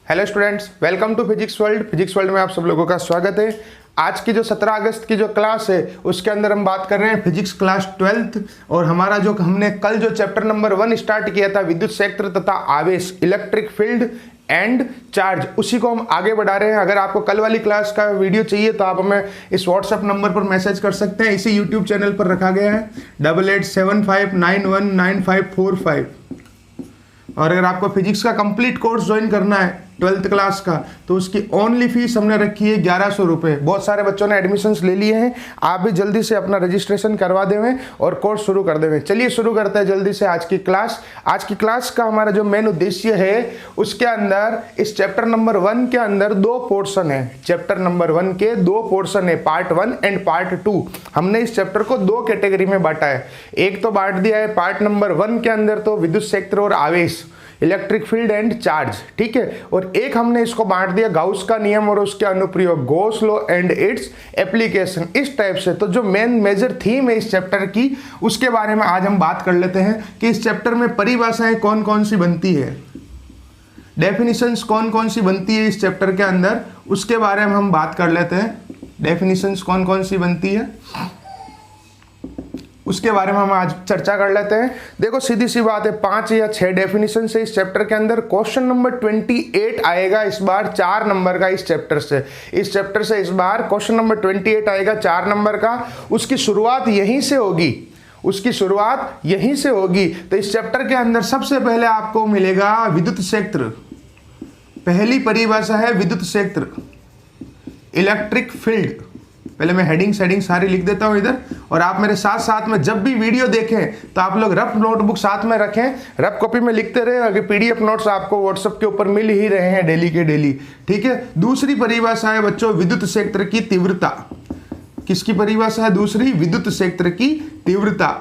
Hello students, welcome to physics world. Physics world में आप सब लोगों का स्वागत है। आज की जो 17 अगस्त की जो क्लास है उसके अंदर हम बात कर रहे हैं फिजिक्स क्लास 12th। और हमारा जो हमने कल जो चैप्टर नंबर 1 स्टार्ट किया था, विद्युत क्षेत्र तथा आवेश, इलेक्ट्रिक फील्ड एंड चार्ज, उसी को हम आगे बढ़ा रहे हैं। अगर आपको कल वाली क्लास का वीडियो चाहिए तो आप हमें इस व्हाट्सएप नंबर पर मैसेज कर सकते हैं। इसी यूट्यूब चैनल पर रखा गया है 8875919545। और अगर आपको फिजिक्स का कंप्लीट कोर्स ज्वाइन करना है 12th क्लास का, तो उसकी ओनली फीस हमने रखी है 1100 रुपये। बहुत सारे बच्चों ने एडमिशन्स ले लिए हैं, आप भी जल्दी से अपना रजिस्ट्रेशन करवा देवें और कोर्स शुरू कर देवें। चलिए शुरू करते हैं जल्दी से आज की क्लास। आज की क्लास का हमारा जो मेन उद्देश्य है, उसके अंदर इस चैप्टर नंबर 1 के अंदर 2 पोर्शन है। चैप्टर नंबर 1 के 2 पोर्शन है, पार्ट 1 एंड पार्ट 2। हमने इस चैप्टर को 2 कैटेगरी में बांटा है। एक तो बांट दिया है पार्ट नंबर 1 के अंदर तो विद्युत क्षेत्र और आवेश, इलेक्ट्रिक फील्ड एंड चार्ज, ठीक है। और एक हमने इसको बांट दिया गाउस का नियम और उसके अनुप्रयोग, Gauss law and its application, इस टाइप से। तो जो मेजर थीम है इस चैप्टर की, उसके बारे में आज हम बात कर लेते हैं कि इस चैप्टर में परिभाषाएं कौन कौन सी बनती है, डेफिनिशंस कौन कौन सी बनती है इस चैप्टर के अंदर, उसके बारे में हम बात कर लेते हैं। डेफिनिशंस कौन कौन सी बनती है उसके बारे में हम आज चर्चा कर लेते हैं। देखो सीधी सी बात है, 5 या 6 डेफिनेशन से इस चैप्टर के अंदर क्वेश्चन नंबर 28 आएगा इस बार 4 नंबर का। इस चैप्टर से इस बार क्वेश्चन नंबर 28 आएगा 4 नंबर का। उसकी शुरुआत यहीं से होगी, तो इस चैप्टर के अंदर सबसे पहले आपको मिलेगा विद्युत क्षेत्र। पहली परिभाषा है विद्युत क्षेत्र, इलेक्ट्रिक फील्ड। पहले मैं हेडिंग सारी लिख देता हूं इधर, और आप मेरे साथ साथ में जब भी वीडियो देखें तो आप लोग रफ नोटबुक साथ में रखें, रफ कॉपी में लिखते रहे। अगर पीडीएफ नोट्स आपको व्हाट्सएप के ऊपर मिल ही रहे हैं डेली के डेली, ठीक है। दूसरी परिभाषा है बच्चों विद्युत क्षेत्र की तीव्रता। किसकी परिभाषा है दूसरी? विद्युत क्षेत्र की तीव्रता,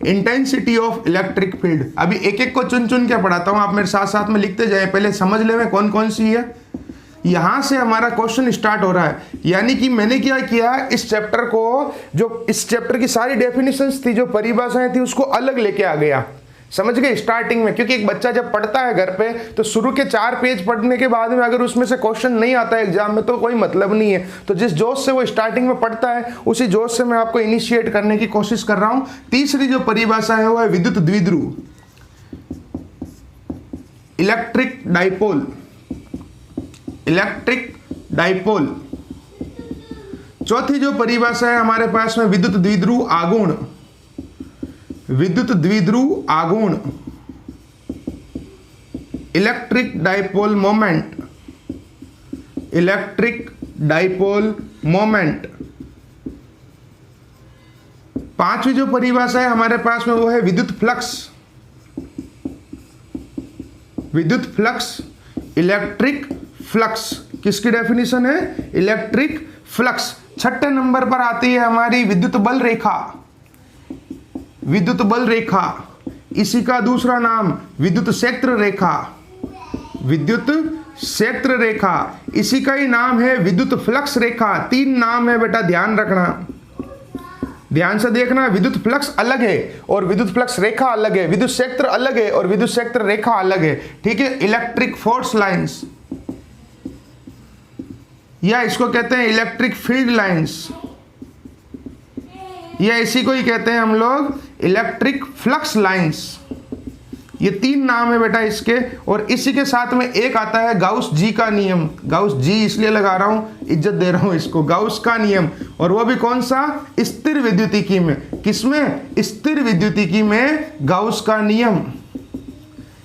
इंटेंसिटी ऑफ इलेक्ट्रिक फील्ड। अभी एक एक को चुन चुन के पढ़ाता हूं, आप मेरे साथ साथ में लिखते जाए, पहले समझ ले में कौन कौन सी है। यहां से हमारा क्वेश्चन स्टार्ट हो रहा है, यानी कि मैंने क्या किया, इस चैप्टर को, जो इस चैप्टर की सारी डेफिनेशंस थी, जो परिभाषाएं थी, उसको अलग लेके आ गया। समझ गए स्टार्टिंग में, क्योंकि एक बच्चा जब पढ़ता है घर पे तो शुरू के 4 पेज पढ़ने के बाद में अगर उसमें से क्वेश्चन नहीं आता है एग्जाम में तो कोई मतलब नहीं है। तो जिस जोश से वो स्टार्टिंग में पढ़ता है, उसी जोश से मैं आपको इनिशिएट करने की कोशिश कर रहा हूं। तीसरी जो परिभाषा है वो है विद्युत द्विध्रुव, इलेक्ट्रिक डाइपोल, इलेक्ट्रिक डाइपोल। चौथी जो परिभाषा है हमारे पास में विद्युत द्विध्रुव आघूर्ण, विद्युत द्विध्रुव आघूर्ण, electric dipole moment, electric dipole moment. पांचवी जो परिभाषा है हमारे पास में वो है विद्युत फ्लक्स, विद्युत फ्लक्स, इलेक्ट्रिक फ्लक्स। किसकी डेफिनेशन है? Electric flux. छठे नंबर पर आती है हमारी विद्युत बल रेखा, विद्युत बल रेखा, इसी का दूसरा नाम विद्युत क्षेत्र रेखा, विद्युत क्षेत्र रेखा, इसी का ही नाम है विद्युत फ्लक्स रेखा। 3 नाम है बेटा, ध्यान रखना, ध्यान से देखना। विद्युत फ्लक्स अलग है और विद्युत फ्लक्स रेखा अलग है, विद्युत क्षेत्र अलग है और विद्युत क्षेत्र रेखा अलग है, ठीक है। इलेक्ट्रिक फोर्स लाइंस, या इसको कहते हैं इलेक्ट्रिक फील्ड लाइंस, या इसी को ही कहते हैं हम लोग इलेक्ट्रिक फ्लक्स लाइंस। ये 3 नाम है बेटा इसके। और इसी के साथ में एक आता है गाउस जी का नियम। गाउस जी इसलिए लगा रहा हूं, इज्जत दे रहा हूं इसको, गाउस का नियम। और वो भी कौन सा? स्थिर विद्युतिकी में। किसमें? स्थिर विद्युतिकी में गाउस का नियम,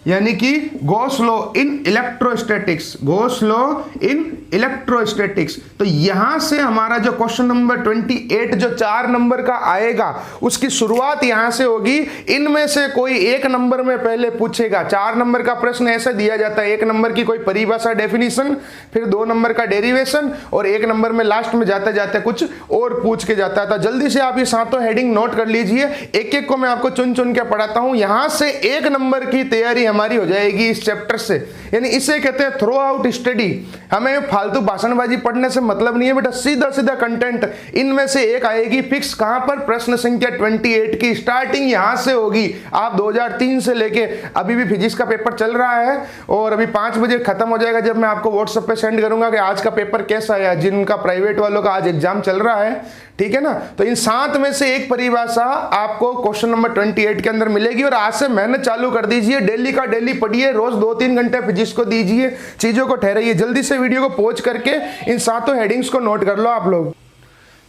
यानी कि Gauss law in electrostatics, Gauss law in electrostatics. तो यहां से हमारा जो क्वेश्चन नंबर 28 जो 4 नंबर का आएगा, उसकी शुरुआत यहां से होगी। इनमें से कोई 1 नंबर में पहले पूछेगा। 4 नंबर का प्रश्न ऐसे दिया जाता है, 1 नंबर की कोई परिभाषा डेफिनेशन, फिर 2 नंबर का डेरिवेशन, और 1 नंबर में लास्ट में जाते जाते कुछ और पूछ के जाता था। जल्दी से आप ये सातों हेडिंग नोट कर लीजिए, एक एक को मैं आपको चुन चुन के पढ़ाता हूं। यहां से 1 नंबर की तैयारी हमारी हो जाएगी इस चैप्टर से। यानी इसे कहते हैं थ्रो आउट स्टडी। हमें फालतू भाषणबाजी पढ़ने से मतलब नहीं है बेटा, सीधा सीधा कंटेंट। इनमें से एक आएगी फिक्स, कहां पर? प्रश्न संख्या 28 की स्टार्टिंग यहां से होगी। आप 2003 से लेके अभी भी फिजिक्स का पेपर चल रहा है और अभी 5 बजे खत्म हो जाएगा, जब मैं आपको व्हाट्सएप पे सेंड करूंगा कि आज का पेपर कैसा आया, जिनका प्राइवेट वालों का आज एग्जाम चल रहा है, ठीक है ना। तो इन 7 में से एक परिभाषा आपको क्वेश्चन नंबर 28 के अंदर मिलेगी। और आज से मेहनत चालू कर दीजिए, डेली का डेली पढ़िए, रोज 2-3 घंटे फिजिक्स को दीजिए, चीजों को ठहराइए। जल्दी से वीडियो को पॉज करके इन 7 हेडिंग्स को नोट कर लो आप लोग।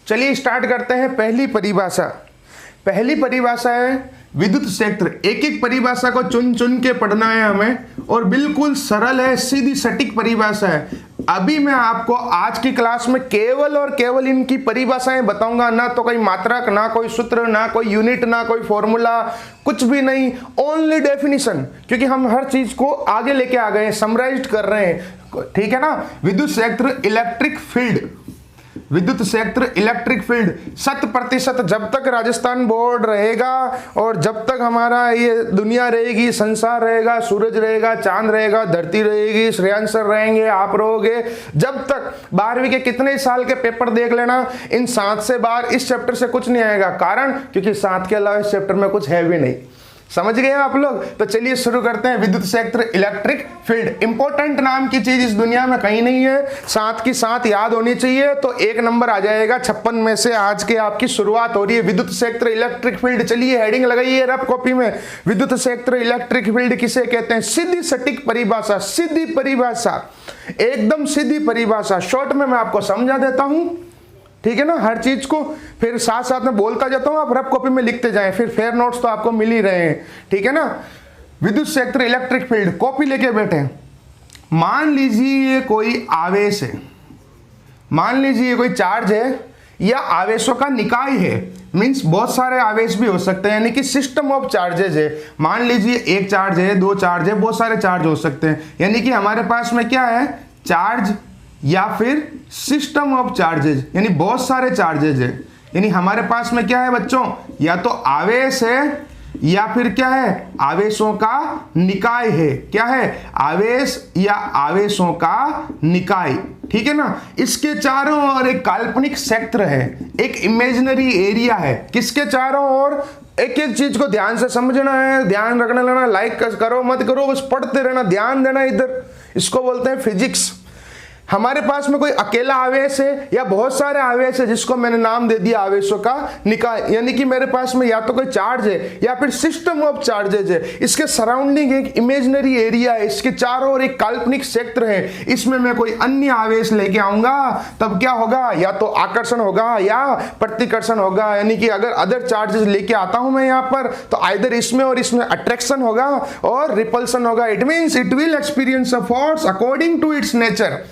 चलिए स्टार्ट करते हैं। पहली परिभाषा, पहली परिभाषा है विद्युत क्षेत्र। एक एक परिभाषा को चुन चुन के पढ़ना है हमें, और बिल्कुल सरल है, सीधी सटीक परिभाषा है। अभी मैं आपको आज की क्लास में केवल और केवल इनकी परिभाषाएं बताऊंगा, ना तो कोई मात्रक, ना कोई सूत्र, ना कोई यूनिट, ना कोई फॉर्मूला, कुछ भी नहीं, ओनली डेफिनेशन। क्योंकि हम हर चीज को आगे लेके आ गए हैं, समराइज्ड कर रहे हैं, ठीक है ना। विद्युत क्षेत्र इलेक्ट्रिक फील्ड, विद्युत क्षेत्र इलेक्ट्रिक फील्ड 100%। जब तक राजस्थान बोर्ड रहेगा और जब तक हमारा ये दुनिया रहेगी, संसार रहेगा, सूरज रहेगा, चांद रहेगा, धरती रहेगी, श्रेयांश सर रहेंगे, आप रहोगे, जब तक 12वीं के कितने साल के पेपर देख लेना, इन 7 से बाहर इस चैप्टर से कुछ नहीं आएगा। कारण क्योंकि 7 के अलावा इस चैप्टर में कुछ है भी नहीं। समझ गए आप लोग? तो चलिए शुरू करते हैं। विद्युत क्षेत्र इलेक्ट्रिक फील्ड, इंपॉर्टेंट नाम की चीज इस दुनिया में कहीं नहीं है, 7 की 7 याद होनी चाहिए, तो 1 नंबर आ जाएगा 56 में से। आज के आपकी शुरुआत हो रही है विद्युत क्षेत्र इलेक्ट्रिक फील्ड। चलिए हेडिंग लगाइए रफ कॉपी में। विद्युत क्षेत्र इलेक्ट्रिक फील्ड किसे कहते हैं? सीधी सटीक परिभाषा, सीधी परिभाषा, एकदम सीधी परिभाषा। शॉर्ट में मैं आपको समझा देता हूं, ठीक है ना, हर चीज को फिर साथ साथ में बोलता जाता हूं, आप रफ कॉपी में लिखते जाएं, फिर फेयर नोट्स तो आपको मिल ही रहे हैं, ठीक है ना। विद्युत क्षेत्र इलेक्ट्रिक फील्ड, कॉपी लेके बैठे। मान लीजिए कोई आवेश है, मान लीजिए कोई चार्ज है या आवेशों का निकाय है, मींस बहुत सारे आवेश भी हो सकते हैं, यानी कि सिस्टम ऑफ चार्जेज है। मान लीजिए एक चार्ज है, 2 चार्ज है, बहुत सारे चार्ज हो सकते हैं, यानी कि हमारे पास में क्या है? चार्ज या फिर सिस्टम ऑफ चार्जेज, यानी बहुत सारे चार्जेज है। यानी हमारे पास में क्या है बच्चों? या तो आवेश है या फिर क्या है? आवेशों का निकाय है। क्या है? आवेश या आवेशों का निकाय, ठीक है ना। इसके चारों ओर एक काल्पनिक क्षेत्र है, एक इमेजिनरी एरिया है। किसके चारों ओर? एक एक चीज को ध्यान से समझना है, ध्यान रखना लेना, लाइक करो मत करो, बस पढ़ते रहना, ध्यान देना इधर। इसको बोलते हैं फिजिक्स। हमारे पास में कोई अकेला आवेश है या बहुत सारे आवेश है, जिसको मैंने नाम दे दिया आवेशों का निकाय। यानी कि मेरे पास में या तो कोई चार्ज है या फिर सिस्टम ऑफ चार्जेज है, इसके सराउंडिंग एक इमेजिनरी एरिया है, इसके चारों ओर एक काल्पनिक क्षेत्र है। इसमें मैं कोई अन्य आवेश लेके आऊंगा तब क्या होगा? या तो आकर्षण होगा या प्रतिकर्षण होगा। यानी कि अगर अदर चार्जेस लेके आता हूं मैं यहाँ पर, तो आइदर इसमें और इसमें अट्रैक्शन होगा और रिपल्सन होगा। It means it will experience a force according to its nature.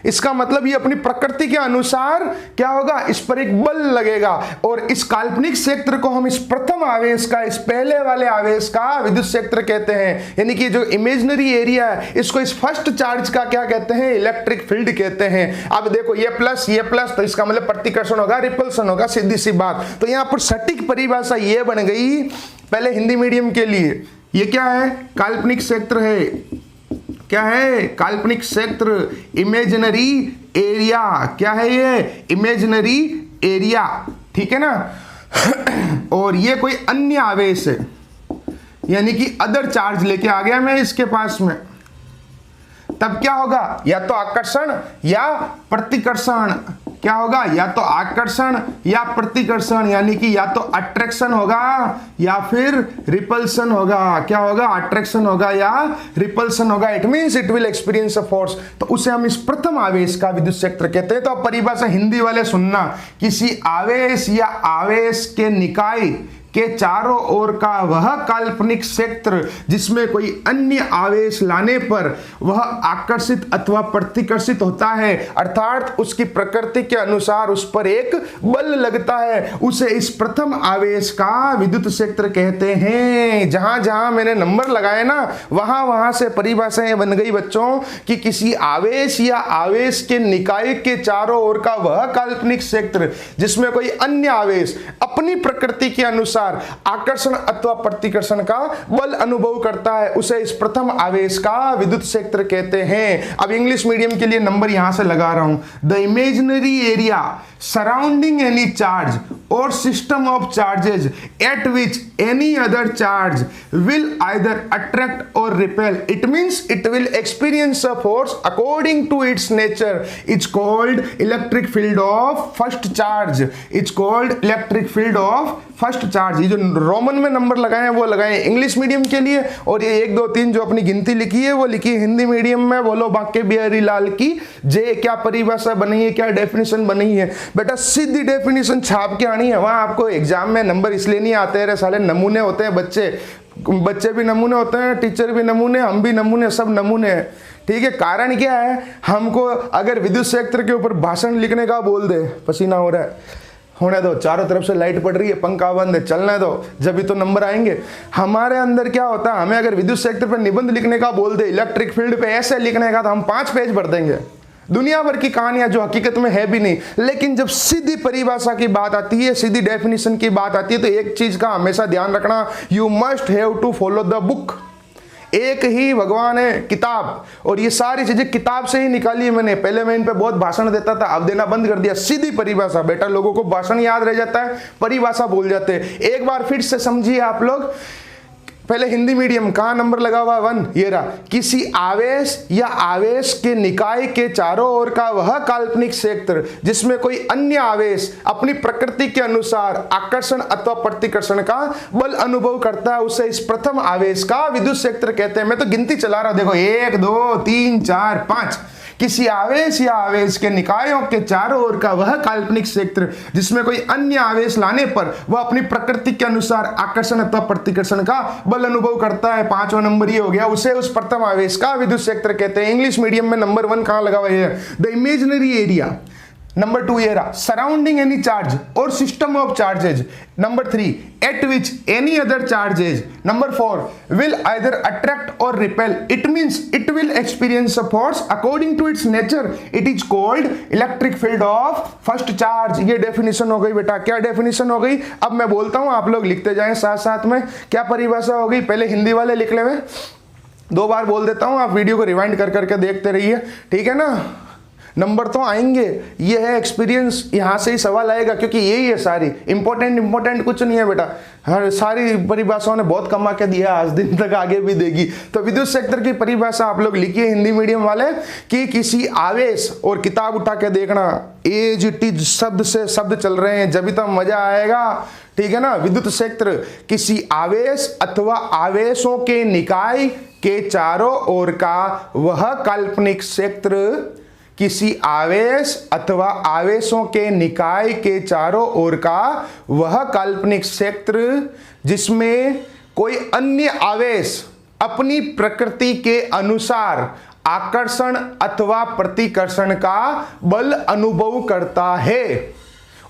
इसका मतलब ये अपनी प्रकृति के अनुसार क्या होगा? इस पर एक बल लगेगा। और इस काल्पनिक क्षेत्र को हम इस प्रथम आवेश का, इस पहले वाले आवेश का विद्युत क्षेत्र कहते हैं। यानी कि जो इमेजिनरी एरिया है, इसको इस फर्स्ट चार्ज का क्या कहते हैं? इलेक्ट्रिक फील्ड कहते हैं। अब देखो ये प्लस, तो इसका मतलब प्रतिकर्षण होगा, रिपल्सन होगा, सीधी सी बात। तो यहां पर सटीक परिभाषा ये बन गई पहले हिंदी मीडियम के लिए। ये क्या है? काल्पनिक क्षेत्र है। क्या है? काल्पनिक क्षेत्र, इमेजिनरी एरिया। क्या है ये? इमेजिनरी एरिया, ठीक है ना। और ये कोई अन्य आवेश है, यानी कि अदर चार्ज लेके आ गया मैं इसके पास में, तब क्या होगा? या तो आकर्षण या प्रतिकर्षण। क्या होगा? या तो आकर्षण या प्रतिकर्षण, यानी कि या तो अट्रैक्शन होगा या फिर रिपल्सन होगा। क्या होगा? अट्रैक्शन होगा या रिपल्सन होगा। It means it will experience a force. तो उसे हम इस प्रथम आवेश का विद्युत क्षेत्र कहते हैं। तो अब परिभाषा हिंदी वाले सुनना, किसी आवेश या आवेश के निकाय के चारों ओर का वह काल्पनिक क्षेत्र जिसमें कोई अन्य आवेश लाने पर वह आकर्षित अथवा प्रतिकर्षित होता है, अर्थात उसकी प्रकृति के अनुसार उस पर एक बल लगता है, उसे इस प्रथम आवेश का विद्युत क्षेत्र कहते हैं। जहां जहां मैंने नंबर लगाए ना, वहां वहां से परिभाषाएं बन गई बच्चों कि किसी आवेश या आवेश के निकाय के चारों ओर का वह काल्पनिक क्षेत्र जिसमें कोई अन्य आवेश अपनी प्रकृति के अनुसार अनुसार आकर्षण अथवा प्रतिकर्षण का बल अनुभव करता है उसे इस प्रथम आवेश का विद्युत क्षेत्र कहते हैं। अब इंग्लिश मीडियम के लिए नंबर यहां से लगा रहा हूं। The imaginary area surrounding any charge और system of charges at which any other charge will either attract or repel. It means it will experience a force according to its nature. It's called electric field of first charge. It's called electric field of first charge. ये जो Roman में number लगाए हैं वो लगाए English medium के लिए, और ये 1 2 3 जो अपनी गिनती लिखी है वो लिखी है हिंदी मीडियम में। बोलो बांके बिहारी लाल की जे। क्या परिभाषा बनी है, क्या डेफिनेशन बनी है बेटा, सीधी डेफिनेशन छाप के आनी है। वहां आपको एग्जाम में नंबर इसलिए नहीं आते हैं, साले नमूने होते हैं, बच्चे भी नमूने होते हैं, टीचर भी नमूने, हम भी नमूने, सब नमूने हैं। ठीक है, कारण क्या है, हमको अगर विद्युत क्षेत्र के ऊपर भाषण लिखने का बोल दे, पसीना हो रहा है, होने दो, चारों तरफ से लाइट पड़ रही है, पंखा बंद है, चलने दो, जब भी तो नंबर आएंगे। हमारे अंदर क्या होता है, हमें अगर विद्युत क्षेत्र पर निबंध लिखने का बोल दे, इलेक्ट्रिक फील्ड पे ऐसे लिखने का, तो हम 5 पेज भर देंगे, दुनिया भर की कहानियां जो हकीकत में है भी नहीं। लेकिन जब सीधी परिभाषा की बात आती है, सीधी डेफिनेशन की बात आती है, तो एक चीज का हमेशा ध्यान रखना, you must have to follow the book. एक ही भगवान है, किताब, और ये सारी चीजें किताब से ही निकाली है मैंने। पहले मैं इन पे बहुत भाषण देता था, अब देना बंद कर दिया। सीधी परिभाषा बेटा, लोगों को भाषण याद रह जाता है, परिभाषा भूल जाते हैं। एक बार फिर से समझिए आप लोग, पहले हिंदी मीडियम, कहां नंबर लगा हुआ 1, ये रहा। किसी आवेश या आवेश के निकाय के चारों ओर का वह काल्पनिक क्षेत्र जिसमें कोई अन्य आवेश अपनी प्रकृति के अनुसार आकर्षण अथवा प्रतिकर्षण का बल अनुभव करता है उसे इस प्रथम आवेश का विद्युत क्षेत्र कहते हैं। मैं तो गिनती चला रहा हूं, देखो 1 2 3 4 5। किसी आवेश या आवेश के निकायों के चारों ओर का वह काल्पनिक क्षेत्र जिसमें कोई अन्य आवेश लाने पर वह अपनी प्रकृति के अनुसार आकर्षण अथवा प्रतिकर्षण का बल अनुभव करता है। 5वां नंबर ये हो गया, उसे उस प्रथम आवेश का विद्युत क्षेत्र कहते हैं। इंग्लिश मीडियम में नंबर 1 कहां लगा हुआ है, द इमेजिनरी एरिया। नंबर 2 ये रहा, सराउंडिंग एनी चार्ज और system of charges. Number 3, eight which any other charges. Number 4, will either attract or repel. It means it will experience a force according to its nature. It is called electric field of first charge. ये definition हो गई बेटा। क्या definition हो गई, अब मैं बोलता हूं, आप लोग लिखते जाएं साथ साथ में। क्या परिभाषा हो गई, पहले हिंदी वाले लिख ले, मैं 2 बार बोल देता हूं, आप वीडियो को रिवाइंड कर करके देखते रहिए, ठीक है ना। नंबर तो आएंगे, ये है एक्सपीरियंस, यहां से ही सवाल आएगा, क्योंकि यही है सारी। इंपॉर्टेंट कुछ नहीं है बेटा, हर सारी परिभाषाओं ने बहुत कमा के दिया, आज दिन तक आगे भी देगी। तो विद्युत क्षेत्र की परिभाषा आप लोग लिखिए हिंदी मीडियम वाले, कि किसी आवेश, और किताब उठा के देखना, एज इट इज शब्द से शब्द चल रहे हैं, जब भी तो मजा आएगा, ठीक है ना। विद्युत क्षेत्र किसी आवेश अथवा आवेशों के निकाय के चारों ओर का वह काल्पनिक क्षेत्र, किसी आवेश अथवा आवेशों के निकाय के चारों ओर का वह काल्पनिक क्षेत्र जिसमें कोई अन्य आवेश अपनी प्रकृति के अनुसार आकर्षण अथवा प्रतिकर्षण का बल अनुभव करता है,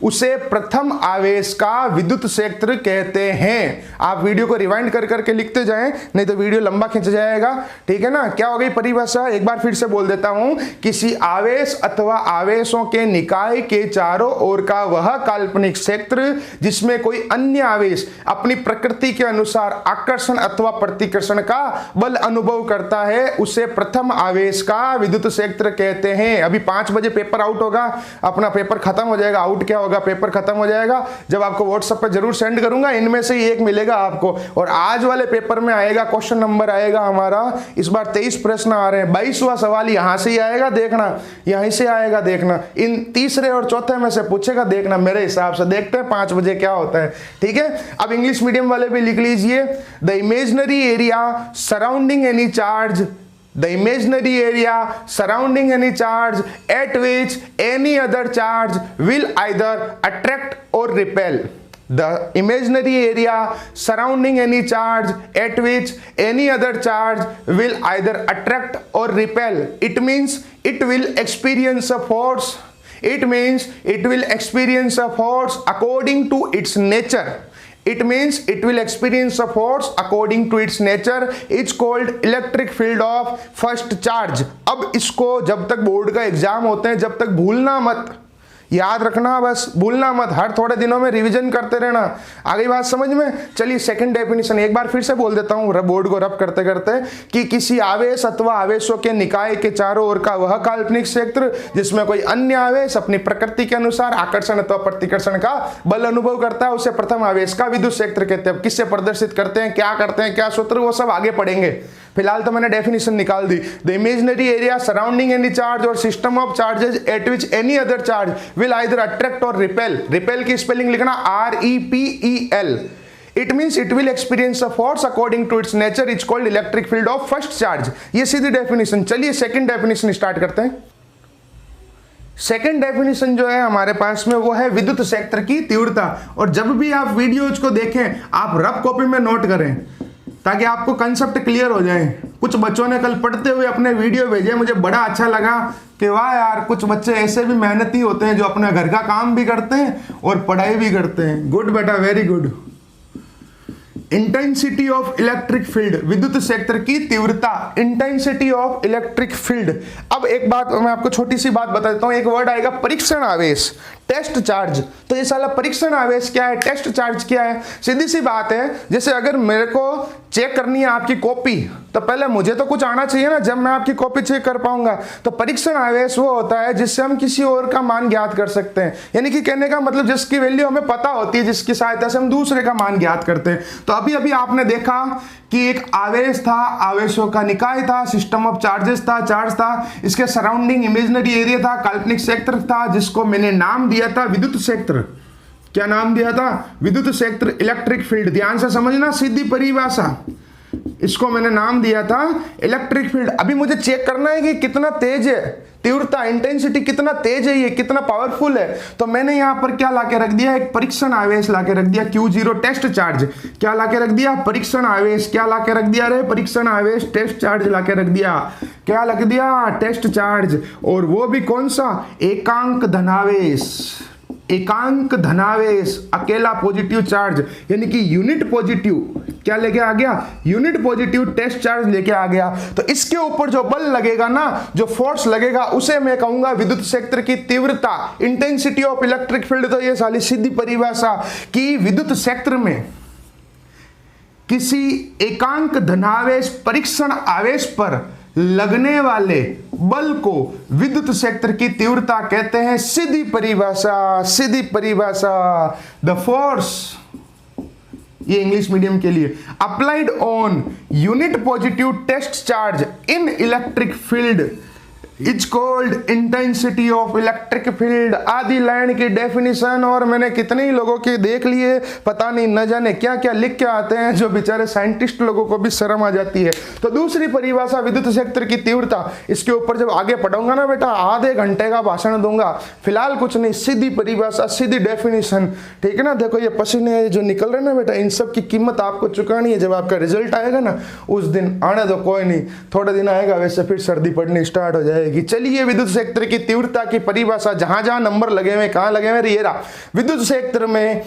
उसे प्रथम आवेश का विद्युत क्षेत्र कहते हैं। आप वीडियो को रिवाइंड कर करके लिखते जाएं, नहीं तो वीडियो लंबा खिंच जाएगा, ठीक है ना। क्या हो गई परिभाषा, एक बार फिर से बोल देता हूं, किसी आवेश अथवा आवेशों के निकाय के चारों ओर का वह काल्पनिक क्षेत्र जिसमें कोई अन्य आवेश अपनी प्रकृति के अनुसार आकर्षण अथवा प्रतिकर्षण का बल अनुभव करता है, उसे प्रथम आवेश का विद्युत क्षेत्र कहते हैं। अभी 5 बजे पेपर आउट होगा, अपना पेपर खत्म हो जाएगा। आउट क्या होगा, पेपर खत्म हो जाएगा, जब आपको व्हाट्सएप पे जरूर सेंड करूंगा, इनमें से ही एक मिलेगा आपको। और आज वाले पेपर में आएगा, क्वेश्चन नंबर आएगा हमारा, इस बार 23 प्रश्न आ रहे हैं, 22वां सवाल यहां से ही आएगा, देखना, यहीं से आएगा, देखना। इन तीसरे और चौथे में से पूछेगा, देखना, मेरे हिसाब से। देखते हैं 5 बजे क्या होता है, ठीक है। अब इंग्लिश मीडियम वाले भी लिख लीजिए, the imaginary area surrounding any charge, the imaginary area surrounding any charge at which any other charge will either attract or repel. The imaginary area surrounding any charge at which any other charge will either attract or repel. It means it will experience a force. It means it will experience a force according to its nature. It means it will experience a force according to its nature. It's called electric field of first charge. अब इसको जब तक board का exam होते हैं, जब तक भूलना मत, याद रखना, बस भूलना मत, हर थोड़े दिनों में रिवीजन करते रहना। आ गई बात समझ में? चलिए सेकंड डेफिनेशन एक बार फिर से बोल देता हूं बोर्ड को रब करते करते कि किसी आवेश अथवा आवेशों के निकाय के चारों ओर का वह काल्पनिक क्षेत्र जिसमें कोई अन्य आवेश अपनी प्रकृति के अनुसार आकर्षण अथवा प्रतिकर्षण का बल अनुभव करता है उसे प्रथम आवेश का विद्युत क्षेत्र कहते हैं। किससे प्रदर्शित करते हैं, क्या करते हैं, क्या सूत्र, वो सब आगे पढ़ेंगे। फिलहाल तो मैंने डेफिनेशन निकाल दी। The imaginary area surrounding any charge और system of charges at which any other charge will either attract और रिपेल। रिपेल की स्पेलिंग लिखना REPEL। It means it will experience a force according to its nature is called electric field of first charge. ये सीधी definition. चलिए second definition start करते हैं। Second definition जो है हमारे पास में वो है विद्युत क्षेत्र की तीव्रता। और जब भी आप वीडियोज को देखें आप रफ कॉपी में नोट करें ताकि आपको कंसेप्ट क्लियर हो जाए। कुछ बच्चों ने कल पढ़ते हुए अपने वीडियो भेजे, मुझे बड़ा अच्छा लगा कि वाह यार, कुछ बच्चे ऐसे भी मेहनती होते हैं जो अपने घर का काम भी करते हैं और पढ़ाई भी करते हैं। गुड बेटा, very good. Intensity of electric field, विद्युत क्षेत्र की तीव्रता, इंटेंसिटी ऑफ इलेक्ट्रिक फील्ड। अब एक बात मैं आपको छोटी सी बात बता देता हूं, एक वर्ड आएगा परीक्षण आवेश, टेस्ट चार्ज। तो ये साला परीक्षण आवेश क्या है, टेस्ट चार्ज क्या है? सीधी सी बात है, जैसे अगर मेरे को चेक करनी है आपकी कॉपी तो पहले मुझे तो कुछ आना चाहिए ना, जब मैं आपकी कॉपी चेक कर पाऊंगा। तो परीक्षण आवेश वो होता है जिससे हम किसी और का मान ज्ञात कर सकते हैं, यानी कि कहने का मतलब जिसकी वैल्यू हमें पता होती है, जिसकी सहायता से हम दूसरे का मान ज्ञात करते हैं। तो अभी अभी आपने देखा कि एक आवेश था, आवेशों का निकाय था, सिस्टम ऑफ चार्जेस था, चार्ज था, इसके सराउंडिंग इमेजिनरी एरिया था, काल्पनिक क्षेत्र था, जिसको मैंने नाम दिया था विद्युत क्षेत्र। क्या नाम दिया था? विद्युत क्षेत्र, इलेक्ट्रिक फील्ड। ध्यान से समझना, सीधी परिभाषा, इसको मैंने नाम दिया था इलेक्ट्रिक फील्ड। अभी मुझे चेक करना है कि कितना तेज है तीव्रता, इंटेंसिटी कितना तेज है, ये कितना पावरफुल है। तो मैंने यहां पर क्या लाके रख दिया, एक परीक्षण आवेश लाके रख दिया, Q0 टेस्ट चार्ज। क्या लाके रख दिया? परीक्षण आवेश। क्या लाके रख दिया रे? परीक्षण आवेश, टेस्ट चार्ज लाके रख दिया। क्या लग दिया? Test charge. और वो भी कौन सा? एकांक धनावेश। एकांक धनावेश, अकेला पॉजिटिव चार्ज, यानी कि यूनिट पॉजिटिव। क्या लेके आ गया? यूनिट पॉजिटिव टेस्ट चार्ज लेके आ गया। तो इसके ऊपर जो बल लगेगा ना, जो फोर्स लगेगा, उसे मैं कहूंगा विद्युत क्षेत्र की तीव्रता, इंटेंसिटी ऑफ इलेक्ट्रिक फील्ड। तो ये साली सीधी परिभाषा कि विद्युत क्षेत्र में किसी एकांक धनावेश परीक्षण आवेश पर लगने वाले बल को विद्युत क्षेत्र की तीव्रता कहते हैं। सीधी परिभाषा, सीधी परिभाषा। द फोर्स, ये इंग्लिश मीडियम के लिए, applied on unit positive test charge in electric field is called intensity of electric field. आधी लाइन की डेफिनेशन, और मैंने कितने ही लोगों के देख लिए, पता नहीं न जाने क्या क्या लिख के आते हैं, जो बेचारे साइंटिस्ट लोगों को भी शर्म आ जाती है। तो दूसरी परिभाषा विद्युत क्षेत्र की तीव्रता, इसके ऊपर जब आगे पढ़ूंगा ना बेटा, आधे घंटे का भाषण दूंगा। फिलहाल कुछ नहीं, सीधी परिभाषा, सीधी डेफिनेशन, ठीक है ना। देखो ये पसीने जो निकल रहे ना बेटा, इन सब की कीमत आपको चुकानी है। जब आपका रिजल्ट आएगा ना उस दिन, आने दो, कोई नहीं, थोड़े दिन आएगा, वैसे फिर सर्दी पड़नी स्टार्ट हो जाएगी। चलिए विद्युत क्षेत्र की तीव्रता की परिभाषा, जहां जहां नंबर लगे हुए, कहां लगे हुए, ये रहा। विद्युत क्षेत्र में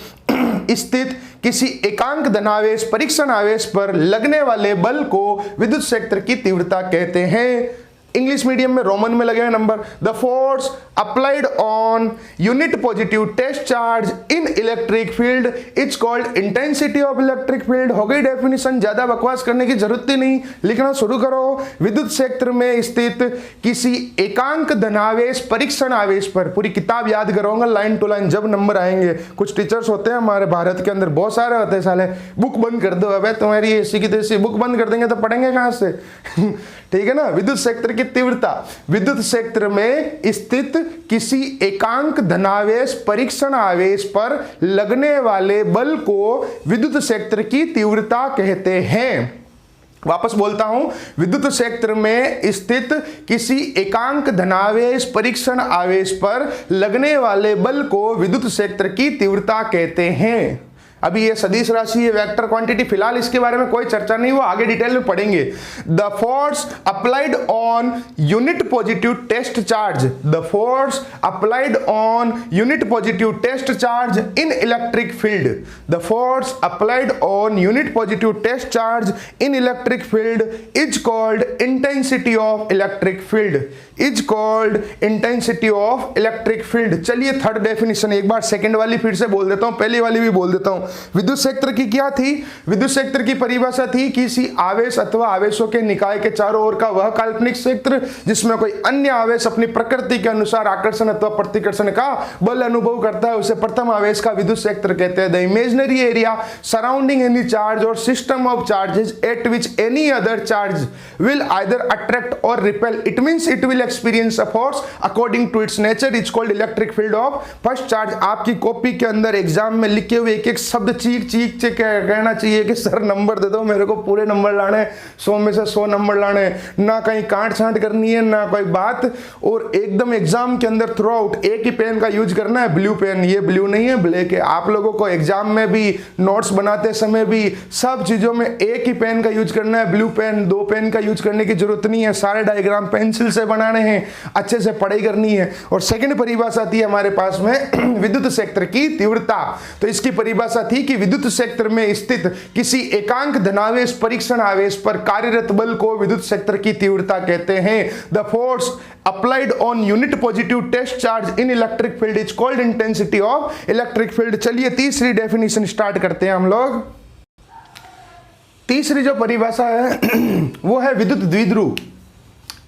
स्थित किसी एकांक धनावेश परीक्षण आवेश पर लगने वाले बल को विद्युत क्षेत्र की तीव्रता कहते हैं। इंग्लिश मीडियम में रोमन में लगे हुए number. The force applied on unit positive test charge in electric field is called intensity of electric field. हो गई डेफिनेशन, ज्यादा बकवास करने की जरूरत ही नहीं, लिखना शुरू करो। विद्युत क्षेत्र में स्थित किसी एकांक धनावेश परीक्षण आवेश पर, पूरी किताब याद करोगे लाइन टू लाइन जब नंबर आएंगे। कुछ टीचर्स होते हैं हमारे भारत के अंदर, बहुत सारे होते हैं साले, बुक बंद कर दो, अबे तुम्हारी ऐसी की तैसी, बुक बंद कर देंगे तो पढ़ेंगे कहां से ठीक है ना। विद्युत क्षेत्र की तीव्रता, विद्युत क्षेत्र में स्थित किसी एकांक धनावेश परीक्षण आवेश पर लगने वाले बल को विद्युत क्षेत्र की तीव्रता कहते हैं। वापस बोलता हूं, विद्युत क्षेत्र में स्थित किसी एकांक धनावेश परीक्षण आवेश पर लगने वाले बल को विद्युत क्षेत्र की तीव्रता कहते हैं। अभी ये सदिश राशि, ये वेक्टर क्वांटिटी, फिलहाल इसके बारे में कोई चर्चा नहीं, वो आगे डिटेल में पढ़ेंगे। The force applied on unit positive test charge, the force applied on unit positive test charge in electric field, the force applied on unit positive test charge in electric field is called intensity of electric field, is called intensity of electric field. चलिए third definition एक बार second वाली फिर से बोल देता हूं, पहली वाली भी बोल देता हूं। विद्युत क्षेत्र की क्या थी? विद्युत क्षेत्र की परिभाषा थी किसी आवेश अथवा आवेशों के निकाय के चारों ओर का वह काल्पनिक क्षेत्र जिसमें कोई अन्य आवेश अपनी प्रकृति के अनुसार आकर्षण अथवा प्रतिकर्षण का बल अनुभव करता है, उसे प्रथम आवेश का विद्युत क्षेत्र कहते हैं। The imaginary area surrounding any charge और system of charges at which any other charge will either attract और repel, it means it will experience a force according to its nature, is called electric field of first charge. आपकी copy के अंदर exam में लिखे हुए एक एक शब्द चीख चीख के कहना चाहिए कि सर नंबर दे दो, मेरे को पूरे नंबर लाने, 100 में से 100 नंबर लाने, ना कहीं काट छांट करनी है ना कोई बात, और एकदम एग्जाम के अंदर थ्रू आउट एक ही पेन का यूज करना है, ब्लू पेन, ये ब्लू नहीं है ब्लैक है। आप लोगों को एग्जाम में भी नोट्स बनाते समय भी सब चीजों में एक ही पेन का यूज करना है, ब्लू पेन, 2 पेन का यूज करने की जरूरत नहीं है, सारे डायग्राम पेंसिल से बनाने हैं, अच्छे से पढ़ाई करनी है। और सेकंड परिभाषा थी हमारे पास में विद्युत क्षेत्र की तीव्रता। तो इसकी परिभाषा थी कि विद्युत क्षेत्र में स्थित किसी एकांक धनावेश परीक्षण आवेश पर कार्यरत बल को विद्युत क्षेत्र की तीव्रता कहते हैं। The force applied on unit positive test charge in electric field is called intensity of electric field. चलिए तीसरी डेफिनेशन स्टार्ट करते हैं हम लोग। तीसरी जो परिभाषा है वो है विद्युत द्विध्रुव,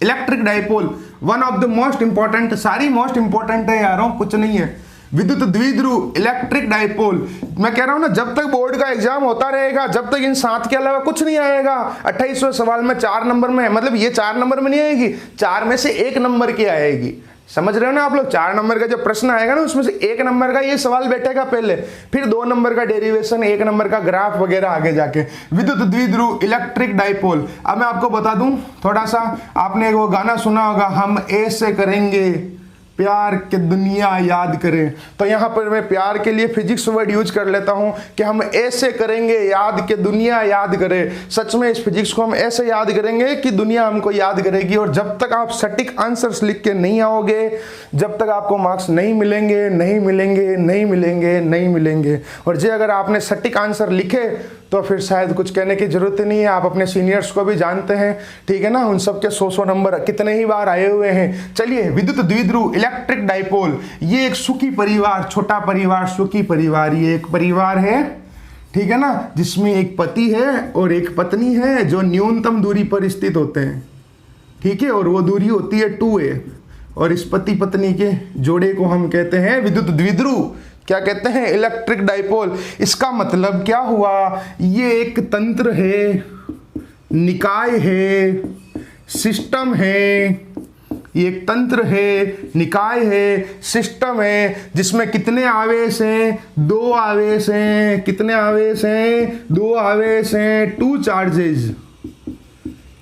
electric dipole, one of the most important, सारी मोस्ट इंपॉर्टेंट है यारों, कुछ नहीं है। विद्युत द्विध्रुव इलेक्ट्रिक डाइपोल, मैं कह रहा हूं ना जब तक बोर्ड का एग्जाम होता रहेगा जब तक इन 7 के अलावा कुछ नहीं आएगा। 28वें सवाल में 4 नंबर में, मतलब ये 4 नंबर में नहीं आएगी, 4 में से 1 नंबर की आएगी, समझ रहे हो ना आप लोग। 4 नंबर का जो प्रश्न आएगा ना उसमें से 1 नंबर का ये सवाल बैठेगा पहले, फिर 2 नंबर का डेरिवेशन, 1 नंबर का ग्राफ वगैरह आगे जाके। विद्युत द्विध्रुव इलेक्ट्रिक डाइपोल, अब मैं आपको बता दूं थोड़ा सा, आपने वो गाना सुना होगा, हम ऐसे करेंगे प्यार के दुनिया याद करें, तो यहां पर मैं प्यार के लिए फिजिक्स वर्ड यूज कर लेता हूं कि हम ऐसे करेंगे याद के दुनिया याद करे। सच में इस फिजिक्स को हम ऐसे याद करेंगे कि दुनिया हमको याद करेगी। और जब तक आप सटीक आंसर्स लिख के नहीं आओगे, जब तक आपको मार्क्स नहीं मिलेंगे, नहीं मिलेंगे, नहीं मिलेंगे, नहीं मिलेंगे। और जे अगर आपने सटीक आंसर लिखे तो फिर शायद कुछ कहने की जरूरत ही नहीं है, आप अपने सीनियर्स को भी जानते हैं, ठीक है ना, उन सब के 100 नंबर कितने ही बार आए हुए हैं। चलिए विद्युत द्विध्रुव इलेक्ट्रिक डाइपोल, ये एक सुखी परिवार, छोटा परिवार, सुखी परिवार, ये एक परिवार है, ठीक है ना, जिसमें एक पति है और एक पत्नी है जो न्यूनतम दूरी पर स्थित होते हैं, ठीक है, और वो दूरी होती है 2a, और इस पति पत्नी के जोड़े को हम कहते हैं विद्युत द्विध्रुव। क्या कहते हैं? Electric dipole. इसका मतलब क्या हुआ? ये एक तंत्र है, निकाय है, सिस्टम है, ये एक तंत्र है, निकाय है, सिस्टम है, जिसमें कितने आवेश हैं? 2 आवेश हैं। कितने आवेश हैं? 2 आवेश हैं, 2 चार्जेस,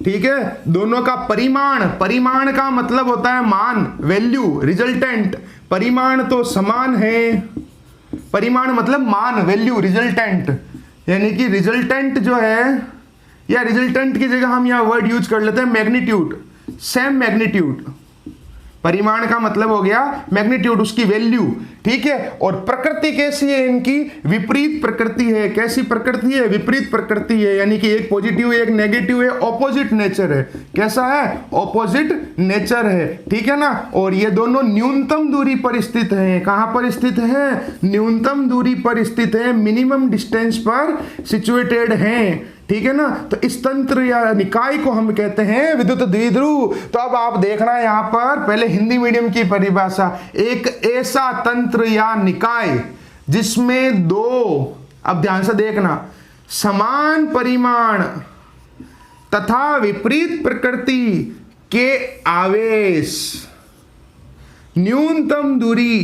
ठीक है। दोनों का परिमाण, परिमाण का मतलब होता है मान, वैल्यू, रिजल्टेंट। परिमाण तो समान है, परिमाण मतलब मान, वैल्यू, रिजल्टेंट, यानी कि रिजल्टेंट जो है, या रिजल्टेंट की जगह हम यहां वर्ड यूज कर लेते हैं मैग्नीट्यूड, सेम मैग्नीट्यूड। परिमाण का मतलब हो गया मैग्नीट्यूड, उसकी वैल्यू, ठीक है। और प्रकृति कैसी है इनकी? विपरीत प्रकृति है। कैसी प्रकृति है? विपरीत प्रकृति है, यानी कि एक पॉजिटिव है एक नेगेटिव है, ऑपोजिट नेचर है। कैसा है? ऑपोजिट नेचर है, ठीक है ना। और ये दोनों न्यूनतम दूरी पर स्थित हैं। कहां पर स्थित है? न्यूनतम दूरी पर स्थित है, मिनिमम डिस्टेंस पर सिचुएटेड हैं, ठीक है ना। तो इस तंत्र या निकाय को हम कहते हैं विद्युत द्विध्रुव। तो अब आप देखना यहां पर पहले हिंदी मीडियम की परिभाषा, एक ऐसा तंत्र या निकाय जिसमें 2, अब ध्यान से देखना, समान परिमाण तथा विपरीत प्रकृति के आवेश, न्यूनतम दूरी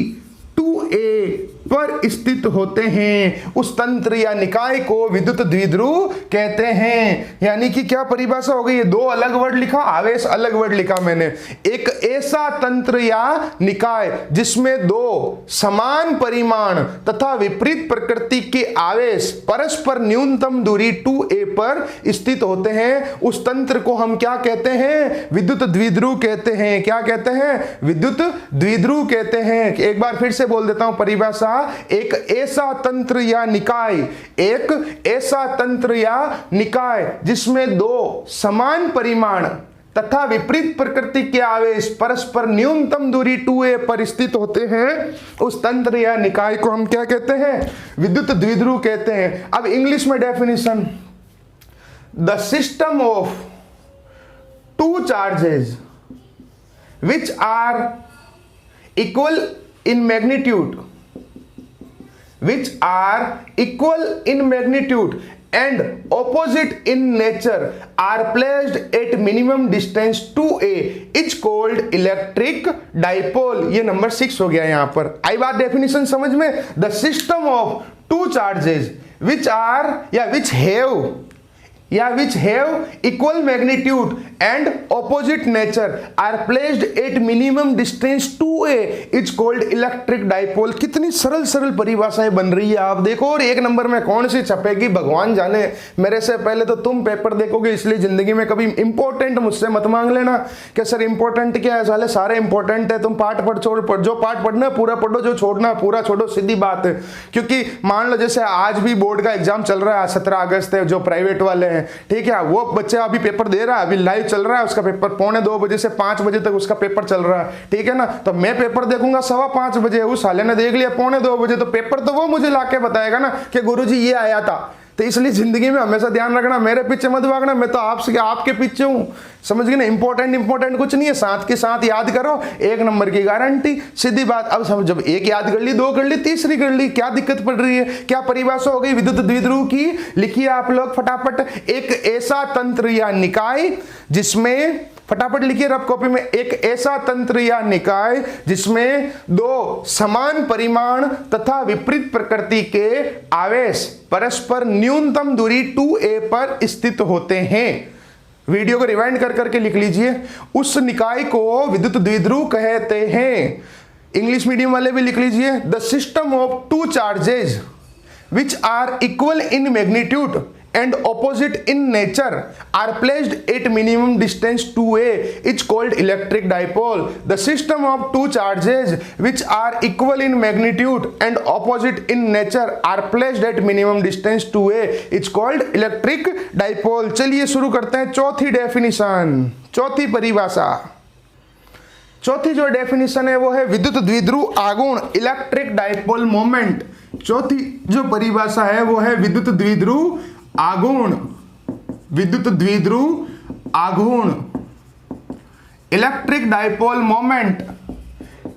2a पर स्थित होते हैं, उस तंत्र या निकाय को विद्युत द्विध्रुव कहते हैं। यानी कि क्या परिभाषा हो गई? ये दो अलग वर्ड लिखा, आवेश अलग वर्ड लिखा मैंने। एक ऐसा तंत्र या निकाय जिसमें दो समान परिमाण तथा विपरीत प्रकृति के आवेश परस्पर न्यूनतम दूरी 2a पर स्थित होते हैं, उस तंत्र को हम क्या कहते हैं? विद्युत द्विध्रुव कहते हैं। क्या कहते हैं? विद्युत द्विध्रुव कहते हैं। एक बार फिर से बोल देता हूं परिभाषा। एक ऐसा तंत्र या निकाय, एक ऐसा तंत्र या निकाय जिसमें दो समान परिमाण तथा विपरीत प्रकृति के आवेश परस्पर न्यूनतम दूरी 2a पर स्थित होते हैं, उस तंत्र या निकाय को हम क्या कहते हैं? विद्युत द्विध्रुव कहते हैं। अब इंग्लिश में definition, the system of two charges which are equal in magnitude, which are equal in magnitude and opposite in nature are placed at minimum distance 2a is called electric dipole। ये number 6 हो गया यहां पर। आई बात definition समझ में? The system of two charges which are या which have equal magnitude and opposite nature are placed at minimum distance 2a is called electric dipole। कितनी सरल सरल परिभाषाएं बन रही है आप देखो। और एक नंबर में कौन सी छपेगी भगवान जाने। मेरे से पहले तो तुम पेपर देखोगे, इसलिए जिंदगी में कभी इंपॉर्टेंट मुझसे मत मांग लेना कि सर इंपॉर्टेंट क्या है। साले सारे इंपॉर्टेंट है, तुम पाठ पढ़ छोड़, जो पाठ पढ़ना पूरा पढ़ो, जो छोड़ना पूरा छोड़ो, सीधी बात है। क्योंकि मान लो जैसे आज भी बोर्ड का एग्जाम चल रहा है, 17 अगस्त है, जो प्राइवेट वाले हैं, ठीक है, वो बच्चा अभी पेपर दे रहा है, अभी लाइव चल रहा है उसका पेपर, 2:45 बजे से 5 बजे तक उसका पेपर चल रहा है, ठीक है ना। तो मैं पेपर देखूंगा 5:15 बजे, उस साले ने देख लिया 2:45 बजे, तो पेपर तो वो मुझे लाके बताएगा ना कि गुरुजी ये आया था। तो इसलिए जिंदगी में हमेशा ध्यान रखना, मेरे पीछे मत भागना, मैं तो आपके पीछे हूं, समझ गए ना। इंपॉर्टेंट कुछ नहीं है, साथ के साथ याद करो, 1 नंबर की गारंटी, सीधी बात। अब समझ, जब एक याद कर ली, 2 कर ली, तीसरी कर ली, क्या दिक्कत पड़ रही है? क्या परिभाषा हो गई विद्युत द्विध्रुव की? लिखिए आप लोग फटाफट। एक ऐसा तंत्र या निकाय जिसमें, फटाफट लिखिए रफ कॉपी में, एक ऐसा तंत्र या निकाय जिसमें दो समान परिमाण तथा विपरीत प्रकृति के आवेश परस्पर न्यूनतम दूरी 2a पर स्थित होते हैं। वीडियो को रिवाइंड कर करके लिख लीजिए। उस निकाय को विद्युत द्विध्रुव कहते हैं। इंग्लिश मीडियम वाले भी लिख लीजिए। The system of two charges which are equal in magnitude and opposite in nature are placed at minimum distance 2a is called electric dipole। The system of two charges which are equal in magnitude and opposite in nature are placed at minimum distance 2a is called electric dipole। चलिए शुरू करते हैं चौथी definition, चौथी परिभाषा। चौथी जो definition है वो है विद्युत द्विध्रुव आघूर्ण, इलेक्ट्रिक डाइपोल मोमेंट। चौथी जो परिभाषा है वो है विद्युत द्विध्रुव आघूर्ण, विद्युत द्विध्रुव आघूर्ण, electric dipole moment,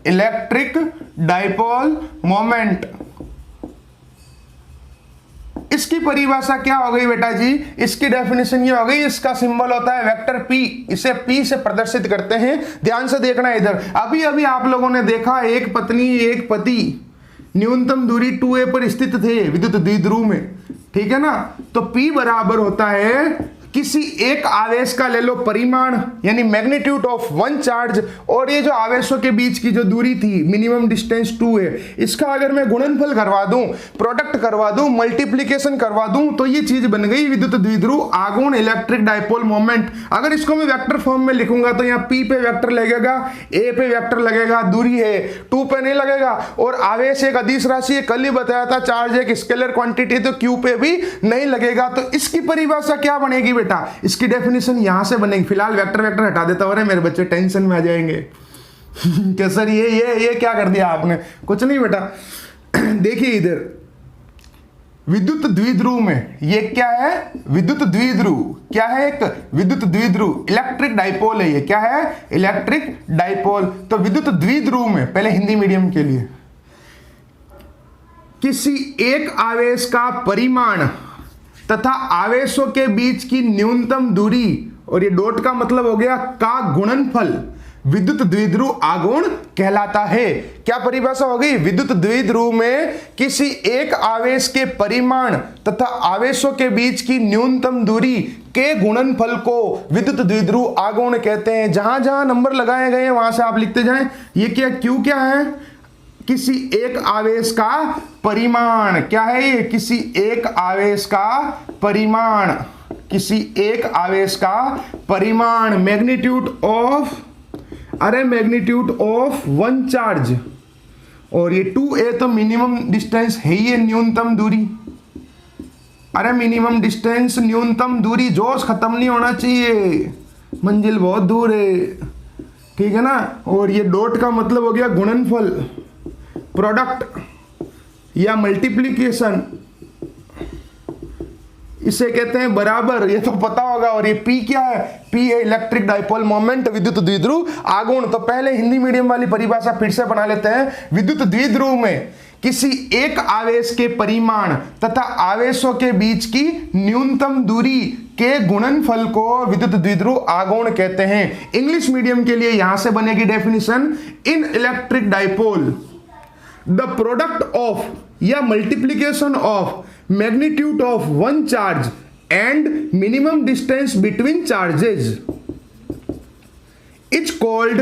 electric dipole moment. इसकी परिभाषा क्या हो गई बेटा जी? इसकी डेफिनेशन ये हो गई, इसका सिंबल होता है वेक्टर P, इसे P से प्रदर्शित करते हैं। ध्यान से देखना इधर। अभी अभी आप लोगों ने देखा एक पत्नी एक पति न्यूनतम दूरी 2a पर स्थित थे विद्युत द्विध्रुव में, ठीक है ना। तो P बराबर होता है किसी एक आवेश का ले लो परिमाण, यानी मैग्नीट्यूड ऑफ वन चार्ज, और ये जो आवेशों के बीच की जो दूरी थी मिनिमम डिस्टेंस 2 है, इसका अगर मैं गुणनफल करवा दूं, प्रोडक्ट करवा दूं, मल्टीप्लीकेशन करवा दूं, तो ये चीज बन गई विद्युत द्विध्रुव आघूर्ण, इलेक्ट्रिक डाइपोल मोमेंट। अगर इसको मैं वेक्टर फॉर्म में लिखूंगा तो यहाँ P पे वेक्टर लगेगा, A पे वेक्टर लगेगा, दूरी है 2 पे नहीं लगेगा, और आवेश एक अदिश राशि है, कल ही बताया था, चार्ज एक स्केलर क्वांटिटी, तो Q पे भी नहीं लगेगा। तो इसकी परिभाषा क्या बनेगी बेटा? इसकी डेफिनेशन यहां से बनेगी। फिलहाल वेक्टर हटा देता हूं, मेरे बच्चे टेंशन में आ जाएंगे क्या सर ये क्या कर दिया आपने? कुछ नहीं बेटा, देखिए इधर विद्युत द्विध्रुव में ये क्या है? विद्युत द्विध्रुव क्या है? एक विद्युत द्विध्रुव इलेक्ट्रिक डाइपोल है। ये क्या है? Electric dipole. तो विद्युत द्विध्रुव में, पहले हिंदी मीडियम के लिए, किसी एक आवेश का परिमाण तथा आवेशों के बीच की न्यूनतम दूरी, और ये डॉट का मतलब हो गया का गुणनफल, विद्युत द्विध्रुव आघूर्ण कहलाता है। क्या परिभाषा हो गई? विद्युत द्विध्रुव में किसी एक आवेश के परिमाण तथा आवेशों के बीच की न्यूनतम दूरी के गुणनफल को विद्युत द्विध्रुव आघूर्ण कहते हैं। जहां जहां नंबर लगाए गए हैं वहां से आप लिखते जाएं। ये क्या क्यू क्या है? किसी एक आवेश का परिमाण। क्या है ये? किसी एक आवेश का परिमाण। किसी एक आवेश का परिमाण, मैग्नीट्यूड ऑफ, अरे मैग्नीट्यूड ऑफ वन चार्ज। और ये 2a तो मिनिमम डिस्टेंस है ही, न्यूनतम दूरी। अरे मिनिमम डिस्टेंस, न्यूनतम दूरी, जोश खत्म नहीं होना चाहिए, मंजिल बहुत दूर है, ठीक है ना। और ये डॉट का मतलब हो गया गुणनफल, प्रोडक्ट या मल्टीप्लिकेशन, इसे कहते हैं बराबर, ये तो पता होगा। और ये P क्या है? P है इलेक्ट्रिक डाइपोल मोमेंट, विद्युत द्विध्रुव आघूर्ण। तो पहले हिंदी मीडियम वाली परिभाषा फिर से बना लेते हैं। विद्युत द्विध्रुव में किसी एक आवेश के परिमाण तथा आवेशों के बीच की न्यूनतम दूरी के गुणनफल को विद्युत द्विध्रुव आघूर्ण कहते हैं। इंग्लिश मीडियम के लिए यहां से बनेगी definition, in electric dipole the product of या multiplication of magnitude of one charge and minimum distance between charges is called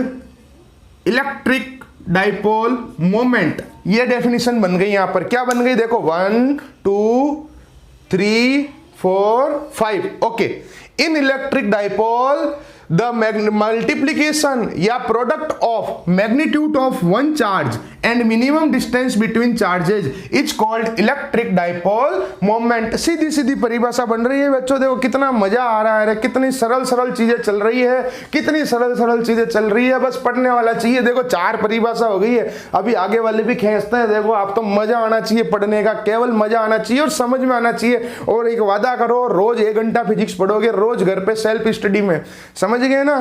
electric dipole moment. ये डेफिनेशन बन गई। यहां पर क्या बन गई? देखो 1 2 3 4 5। Okay, in electric dipole the multiplication या product of magnitude of one charge and minimum distance between charges is called electric dipole moment. सीधी सीधी परिभाषा बन रही है बच्चों। देखो कितना मजा आ रहा है, कितनी सरल सरल चीजें चल रही है, कितनी सरल सरल चीजें चल रही है। बस पढ़ने वाला चाहिए। देखो 4 परिभाषा हो गई है, अभी आगे वाले भी खींचते हैं। देखो आप तो मजा आना चाहिए पढ़ने का, केवल मजा आना चाहिए और समझ में आना चाहिए। और एक वादा करो, रोज 1 घंटा फिजिक्स पढ़ोगे, रोज घर पे सेल्फ स्टडी में। समझ गए ना?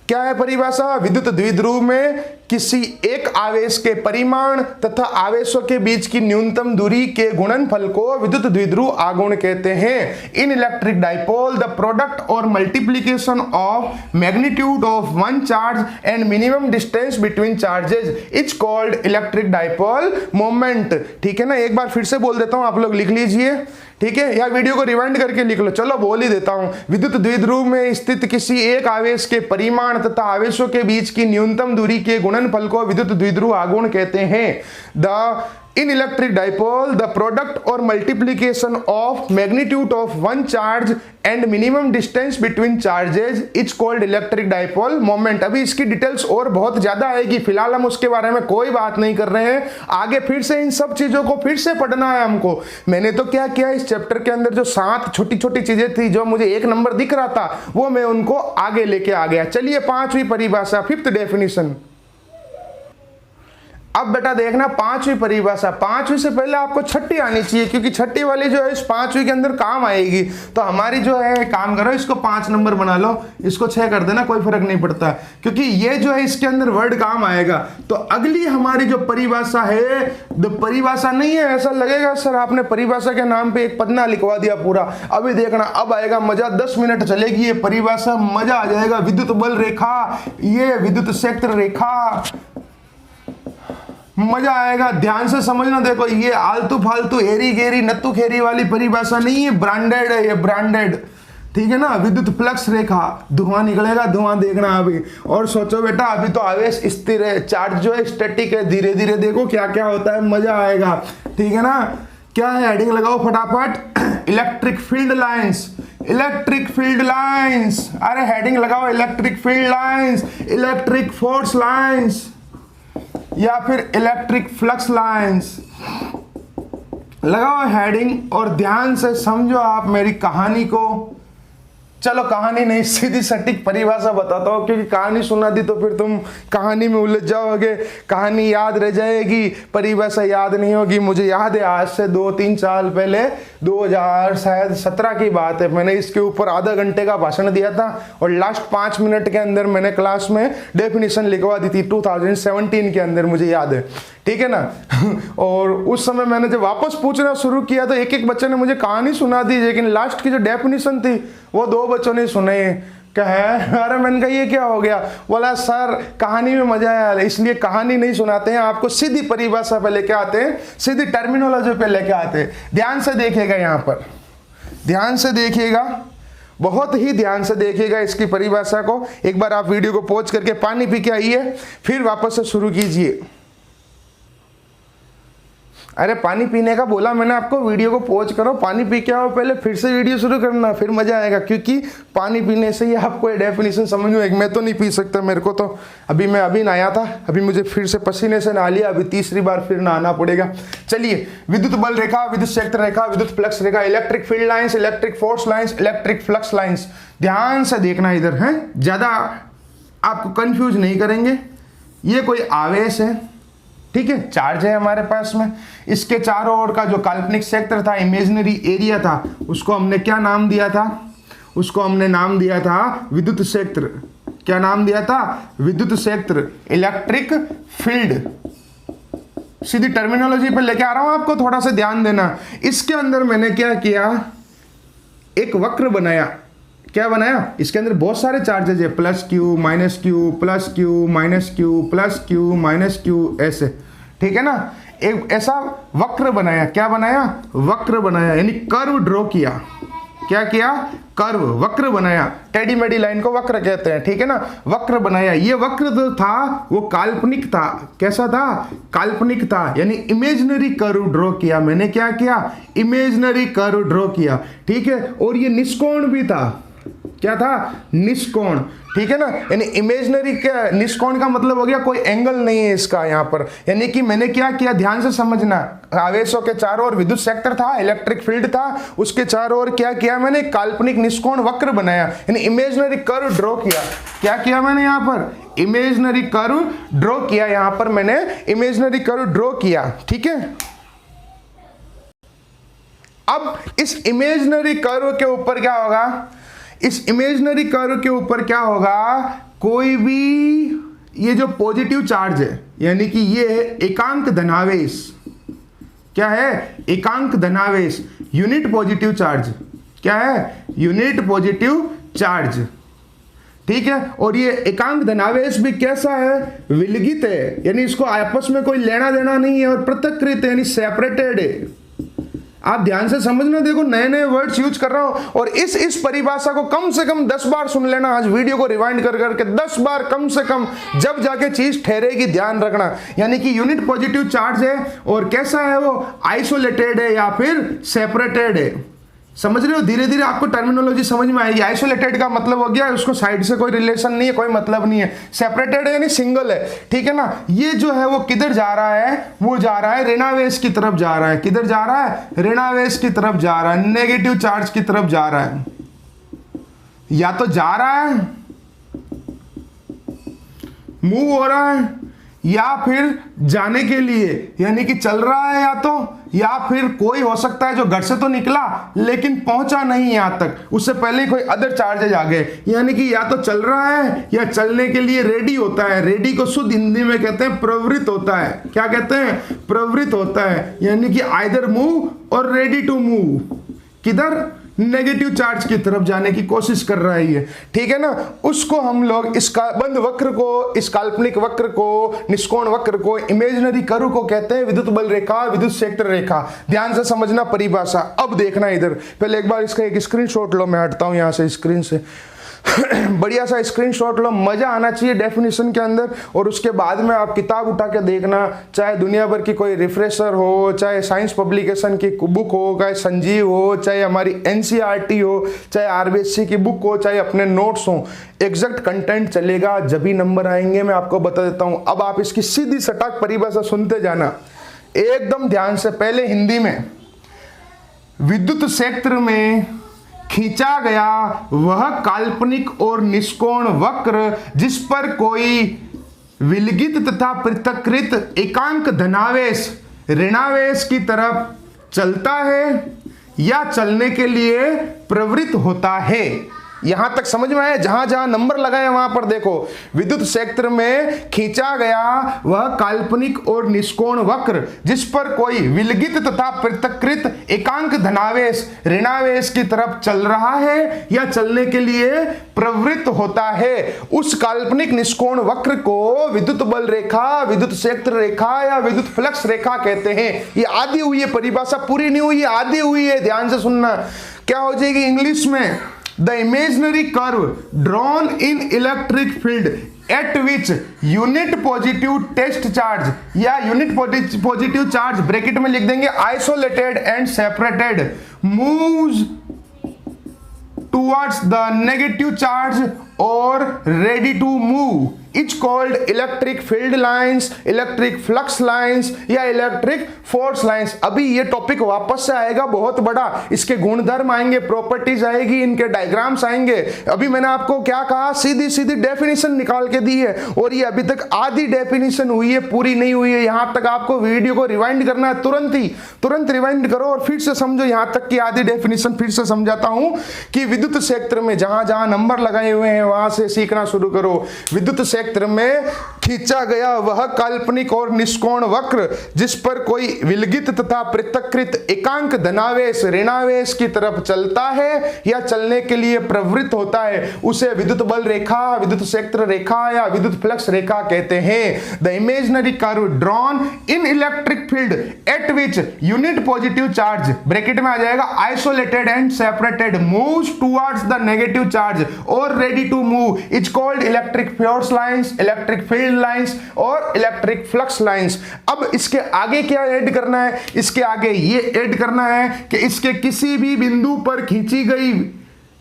क्या है परिभाषा? विद्युत द्विध्रुव में किसी एक आवेश के परिमाण तथा आवेशों के बीच की न्यूनतम दूरी के गुणनफल को विद्युत द्विध्रुव आघूर्ण कहते हैं। In electric dipole the product और multiplication of magnitude of one charge and minimum distance between charges is called electric dipole moment. ठीक है ना? एक बार फिर से बोल देता हूं, आप लोग लिख लीजिए, ठीक है, या वीडियो को रिवाइंड करके लिख लो। चलो बोल ही देता हूं। विद्युत द्विध्रुव में स्थित किसी एक आवेश के परिमाण तथा आवेशों के बीच की न्यूनतम दूरी के गुणनफल को विद्युत द्विध्रुव आघूर्ण कहते हैं। The in electric dipole the product और multiplication of magnitude of one charge and minimum distance between charges is called electric dipole moment. अभी इसकी डिटेल्स और बहुत ज्यादा आएगी, फिलहाल हम उसके बारे में कोई बात नहीं कर रहे हैं। आगे फिर से इन सब चीजों को फिर से पढ़ना है हमको। मैंने तो क्या किया, इस चैप्टर के अंदर जो 7 छोटी छोटी चीजें थी जो मुझे 1 नंबर दिख रहा था, वो मैं उनको आगे लेके आ गया। चलिए 5वीं परिभाषा, 5th डेफिनेशन। अब बेटा देखना 5वीं परिभाषा। 5वीं से पहले आपको 6ठी आनी चाहिए, क्योंकि 6ठी वाली जो है इस 5वीं के अंदर काम आएगी। तो हमारी जो है, काम करो इसको 5 नंबर बना लो, इसको 6 कर देना, कोई फर्क नहीं पड़ता, क्योंकि ये जो है इसके अंदर वर्ड काम आएगा। तो अगली हमारी जो परिभाषा है, परिभाषा नहीं है, ऐसा लगेगा सर आपने परिभाषा के नाम पे एक पन्ना लिखवा दिया पूरा। अभी देखना, अब आएगा मजा, 10 मिनट चलेगी ये परिभाषा, मजा आ जाएगा। विद्युत बल रेखा, ये विद्युत क्षेत्र रेखा, मजा आएगा। ध्यान से समझना। देखो ये आलतू फालतू हेरी गेरी नत्तू खेरी वाली परिभाषा नहीं है, ब्रांडेड है ये, ब्रांडेड, ठीक है ना। विद्युत फ्लक्स रेखा, धुआं निकलेगा, धुआं देखना अभी। और सोचो बेटा, अभी तो आवेश स्थिर है, चार्ज जो है स्टैटिक है, धीरे धीरे देखो क्या क्या होता है, मजा आएगा, ठीक है ना। क्या है, हेडिंग लगाओ फटाफट। Electric field lines, electric field lines, अरे हेडिंग लगाओ, electric field lines, electric force lines, या फिर इलेक्ट्रिक फ्लक्स लाइंस। लगाओ हेडिंग और ध्यान से समझो आप मेरी कहानी को। चलो कहानी नहीं, सीधी सटीक परिभाषा बताता हूँ, क्योंकि कहानी सुना दी तो फिर तुम कहानी में उलझ जाओगे, कहानी याद रह जाएगी, परिभाषा याद नहीं होगी। मुझे याद है आज से 2-3 साल पहले, 2017 की बात है, मैंने इसके ऊपर आधा घंटे का भाषण दिया था और लास्ट 5 मिनट के अंदर मैंने क्लास में डेफिनेशन लिखवा दी थी 2017 के अंदर, मुझे याद है, ठीक है ना। और उस समय मैंने जब वापस पूछना शुरू किया तो एक एक बच्चे ने मुझे कहानी सुना दी, लेकिन लास्ट की जो डेफिनेशन थी वो 2 बच्चों ने सुने। क्या है? अरे मैंने कहा ये क्या हो गया? बोला सर कहानी में मजा आया, इसलिए कहानी नहीं सुनाते हैं आपको, सीधी परिभाषा पे लेके आते हैं, सीधी टर्मिनोलॉजी पे लेके आते हैं। ध्यान से देखिएगा, यहाँ पर ध्यान से देखिएगा, बहुत ही ध्यान से देखिएगा इसकी परिभाषा को। एक बार आप वीडियो को पॉज करके पानी पी के आइए, फिर वापस से शुरू कीजिए। अरे पानी पीने का बोला मैंने आपको, वीडियो को पॉज करो, पानी पी के आओ पहले, फिर से वीडियो शुरू करना, फिर मजा आएगा। क्योंकि पानी पीने से ही आपको ये डेफिनेशन समझ में आएगी। मैं तो नहीं पी सकता, मेरे को तो मैं अभी नहाया था, अभी मुझे फिर से पसीने से नहा लिया, अभी तीसरी बार फिर नहाना पड़ेगा। चलिए, विद्युत बल रेखा, विद्युत क्षेत्र रेखा, विद्युत फ्लक्स रेखा, electric field lines, electric force lines, electric flux lines. ध्यान से देखना इधर है, ज्यादा आपको कंफ्यूज नहीं करेंगे। ये कोई आवेश है, ठीक है, चार्ज है हमारे पास में, इसके चारों ओर का जो काल्पनिक क्षेत्र था, इमेजिनरी एरिया था, उसको हमने क्या नाम दिया था? उसको हमने नाम दिया था विद्युत क्षेत्र। क्या नाम दिया था? विद्युत क्षेत्र, इलेक्ट्रिक फील्ड। सीधी टर्मिनोलॉजी पर लेके आ रहा हूं आपको, थोड़ा सा ध्यान देना। इसके अंदर मैंने क्या किया, एक वक्र बनाया। क्या बनाया? इसके अंदर बहुत सारे चार्जेज है, plus Q, minus Q, plus Q, minus Q, plus Q, minus Q, ऐसे, ठीक है ना। एक ऐसा वक्र बनाया। क्या बनाया? वक्र बनाया, यानी कर्व ड्रॉ किया। क्या किया? कर्व, वक्र बनाया। टेढ़ी मेढ़ी लाइन को वक्र कहते हैं, ठीक है ना। वक्र बनाया। ये वक्र जो था वो काल्पनिक था। कैसा था? काल्पनिक था, यानी इमेजिनरी कर्व ड्रॉ किया मैंने। क्या किया? इमेजिनरी कर्व ड्रॉ किया, ठीक है। और ये निष्कोण भी था। क्या था? निष्कोण, ठीक है ना। यानी इमेजिनरी क्या, निष्कोण का मतलब हो गया कोई एंगल नहीं है इसका यहाँ पर। यानी कि मैंने क्या किया, ध्यान से समझना। आवेशों के चारों ओर विद्युत क्षेत्र था, इलेक्ट्रिक फील्ड था, उसके चारों ओर क्या किया मैंने? काल्पनिक निष्कोण वक्र बनाया, यानी इमेजिनरी कर्व ड्रॉ किया। क्या किया मैंने यहाँ पर? इमेजिनरी कर्व ड्रॉ किया। यहाँ पर मैंने इमेजिनरी कर्व ड्रॉ किया, ठीक है। अब इस इमेजिनरी कर्व के ऊपर क्या होगा? इस इमेजिनरी कर्व के ऊपर क्या होगा? कोई भी ये जो पॉजिटिव चार्ज है, यानी कि ये है एकांक धनावेश। क्या है? एकांक धनावेश, यूनिट पॉजिटिव चार्ज। क्या है? यूनिट पॉजिटिव चार्ज, ठीक है। और ये एकांक धनावेश भी कैसा है? विलगित है, यानी इसको आपस में कोई लेना देना नहीं है, और पृथक्कृत है, यानी सेपरेटेड है। आप ध्यान से समझना, देखो नए नए वर्ड्स यूज कर रहा हूं, और इस परिभाषा को कम से कम 10 बार सुन लेना। आज वीडियो को रिवाइंड कर करके 10 बार कम से कम, जब जाके चीज ठहरेगी, ध्यान रखना। यानी कि यूनिट पॉजिटिव चार्ज है, और कैसा है वो? आइसोलेटेड है या फिर सेपरेटेड है। समझ रहे हो? धीरे धीरे आपको टर्मिनोलॉजी समझ में आएगी। आइसोलेटेड का मतलब हो गया उसको साइड से कोई रिलेशन नहीं है, कोई मतलब नहीं है। सेपरेटेड है यानी सिंगल है, ठीक है ना। ये जो है वो किधर जा रहा है? वो जा रहा है ऋणावेश की तरफ जा रहा है। किधर जा रहा है? ऋणावेश की तरफ जा रहा है, नेगेटिव चार्ज की तरफ जा रहा है। या तो जा रहा है, मूव हो रहा है, या फिर जाने के लिए, यानी कि चल रहा है, या फिर कोई हो सकता है जो घर से तो निकला लेकिन पहुंचा नहीं यहां तक, उससे पहले ही कोई अदर चार्जेज आ गए। यानी कि या तो चल रहा है या चलने के लिए रेडी होता है। रेडी को शुद्ध हिंदी में कहते हैं प्रवृत्त होता है। क्या कहते हैं? प्रवृत्त होता है, यानी कि आइदर मूव और रेडी टू मूव। किधर? नेगेटिव चार्ज की तरफ जाने की कोशिश कर रहा है ये, ठीक है ना। उसको हम लोग इस बंद वक्र को, इस काल्पनिक वक्र को, निष्कोण वक्र को, इमेजिनरी कर्व को कहते हैं विद्युत बल रेखा, विद्युत क्षेत्र रेखा। ध्यान से समझना परिभाषा। अब देखना इधर, पहले एक बार इसका एक स्क्रीनशॉट लो। मैं हटता हूं यहां से स्क्रीन से। बढ़िया सा स्क्रीनशॉट लो, मजा आना चाहिए डेफिनेशन के अंदर। और उसके बाद में आप किताब उठा के देखना, चाहे दुनिया भर की कोई रिफ्रेशर हो, चाहे साइंस पब्लिकेशन की बुक हो, चाहे संजीव हो, चाहे हमारी एनसीईआरटी हो, चाहे आरबीएससी की बुक हो, चाहे अपने नोट्स हो, एग्जैक्ट कंटेंट चलेगा, जब भी नंबर आएंगे मैं आपको बता देता हूं। अब आप इसकी सीधी सटाक परिभाषा सुनते जाना एकदम ध्यान से। पहले हिंदी में, विद्युत क्षेत्र में खींचा गया वह काल्पनिक और निष्कोण वक्र जिस पर कोई विलगित तथा पृथक्कृत एकांक धनावेश ऋणावेश की तरफ चलता है या चलने के लिए प्रवृत्त होता है। यहां तक समझ में आया? जहां जहां नंबर लगाए वहां पर देखो, विद्युत क्षेत्र में खींचा गया वह काल्पनिक और निष्कोण वक्र जिस पर कोई विलगित तथा पृथक्कृत एकांक धनावेश ऋणावेश की तरफ चल रहा है या चलने के लिए प्रवृत्त होता है, उस काल्पनिक निष्कोण वक्र को विद्युत बल रेखा, विद्युत क्षेत्र रेखा या विद्युत फ्लक्स रेखा कहते हैं। ये आधी हुई है, परिभाषा पूरी नहीं हुई है, आधी हुई है, ध्यान से सुनना। क्या हो जाएगी इंग्लिश में? The imaginary curve drawn in electric field at which unit positive test charge या यूनिट पॉजिटिव चार्ज ब्रैकेट में लिख देंगे isolated and separated moves towards the negative charge or ready to move is called electric field lines, electric flux lines या electric force lines। अभी ये topic वापस से आएगा, बहुत बड़ा, इसके गुणधर्म आएंगे, प्रॉपर्टीज आएगी, इनके डायग्राम्स आएंगे। अभी मैंने आपको क्या कहा, सीधी सीधी डेफिनेशन निकाल के दी है और ये अभी तक आधी डेफिनेशन हुई है, पूरी नहीं हुई है। यहां तक आपको वीडियो को रिवाइंड करना है, तुरंत रिवाइंड करो और फिर से समझो। यहां तक की आधी डेफिनेशन फिर से समझाता हूं कि विद्युत क्षेत्र में जहां जहां नंबर लगाए हुए हैं वहां से सीखना शुरू करो। विद्युत क्षेत्र में खींचा गया वह काल्पनिक और निष्कोण वक्र जिस पर कोई विलगित तथा पृथक्कृत एकांक धनावेश ऋणावेश की तरफ चलता है या चलने के लिए प्रवृत्त होता है, उसे विद्युत बल रेखा, विद्युत क्षेत्र रेखा या विद्युत फ्लक्स रेखा कहते हैं। The imaginary curve drawn in electric field at which unit positive charge bracket में आ जाएगा isolated and separated moves towards the negative charge और ready to move is called electric force lines, electric field lines और electric flux lines. अब इसके आगे क्या add करना है? इसके आगे ये ऐड करना है कि इसके किसी भी बिंदु पर खींची गई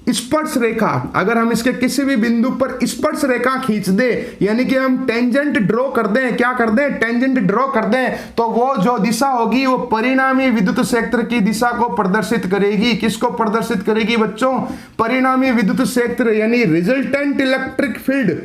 स्पर्श रेखा, अगर हम इसके किसी भी बिंदु पर स्पर्श रेखा खींच दे, यानी कि हम टेंजेंट ड्रॉ कर दें, क्या कर दें, टेंजेंट ड्रॉ कर दें, तो वो जो दिशा होगी वो परिणामी विद्युत क्षेत्र की दिशा को प्रदर्शित करेगी। किसको प्रदर्शित करेगी बच्चों? परिणामी विद्युत क्षेत्र यानी रिजल्टेंट इलेक्ट्रिक फील्ड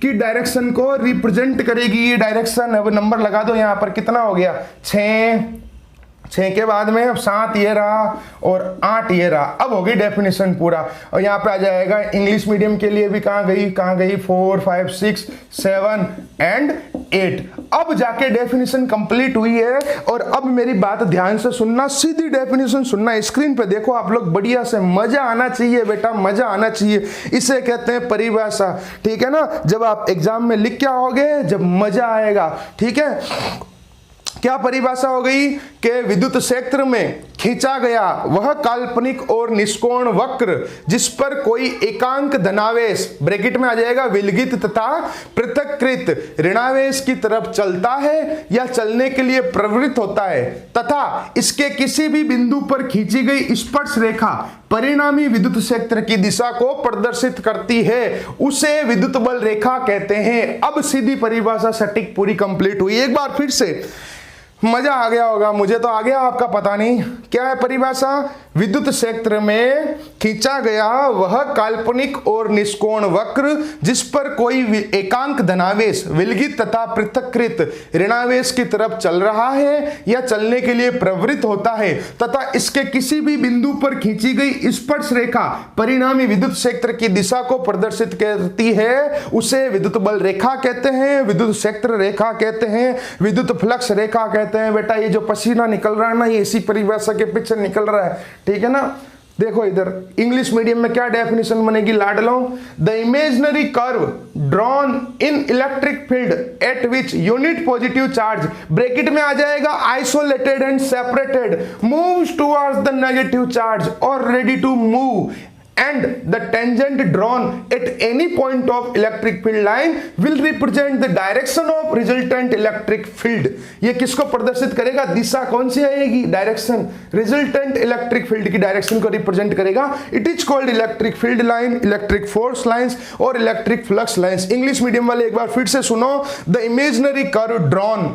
की डायरेक्शन को रिप्रेजेंट करेगी। ये डायरेक्शन, अब नंबर लगा दो यहां पर, कितना हो गया? 6 के बाद में अब 7 ये रहा और 8 ये रहा। अब होगी डेफिनेशन पूरा और यहाँ पे आ जाएगा इंग्लिश मीडियम के लिए भी कहाँ गई 4, 5, 6, 7 एंड 8। अब जाके डेफिनेशन कंप्लीट हुई है और अब मेरी बात ध्यान से सुनना, सीधी डेफिनेशन सुनना, स्क्रीन पे देखो आप लोग, बढ़िया से मजा आना चाहिए बेटा, मजा आना चाहिए। इसे कहते हैं परिभाषा, ठीक है ना? जब आप एग्जाम में लिख के आओगे, जब मजा आएगा, ठीक है? क्या परिभाषा हो गई कि विद्युत क्षेत्र में खींचा गया वह काल्पनिक और निष्कोण वक्र जिस पर कोई एकांक धनावेश ब्रैकेट में आ जाएगा विलगित तथा पृथक्कृत ऋणावेश की तरफ चलता है या चलने के लिए प्रवृत्त होता है तथा इसके किसी भी बिंदु पर खींची गई स्पर्श रेखा परिणामी विद्युत क्षेत्र की दिशा को प्रदर्शित करती है, उसे विद्युत बल रेखा कहते हैं। अब सीधी परिभाषा सटीक पूरी कंप्लीट हुई। एक बार फिर से मजा आ गया होगा, मुझे तो आ गया, आपका पता नहीं। क्या है परिभाषा? विद्युत क्षेत्र में खींचा गया वह काल्पनिक और निष्कोण वक्र जिस पर कोई एकांक धनावेश विलगित तथा पृथक्कृत ऋणावेश की तरफ चल रहा है या चलने के लिए प्रवृत्त होता है तथा इसके किसी भी बिंदु पर खींची गई स्पर्श रेखा परिणामी विद्युत क्षेत्र की दिशा को प्रदर्शित करती है, उसे विद्युत बल रेखा कहते हैं, विद्युत क्षेत्र रेखा कहते हैं, विद्युत फ्लक्स रेखा कहते हैं। बेटा ये जो पसीना निकल रहा है ना, ये इसी परिभाषा के पीछे निकल रहा है, ठीक है ना? देखो इधर इंग्लिश मीडियम में क्या डेफिनेशन बनेगी लाडलो? The imaginary curve drawn in electric field at which unit positive charge bracket में आ जाएगा isolated and separated moves towards the negative charge और ready to move and the tangent drawn at any point of electric field line will represent the direction of resultant electric field। ये किसको प्रदर्शित करेगा? दिशा कौन सी आएगी? डायरेक्शन, resultant electric field की direction को represent करेगा। It is called electric field line, electric force lines और electric flux lines। English medium वाले एक बार फिर से सुनो, the imaginary curve drawn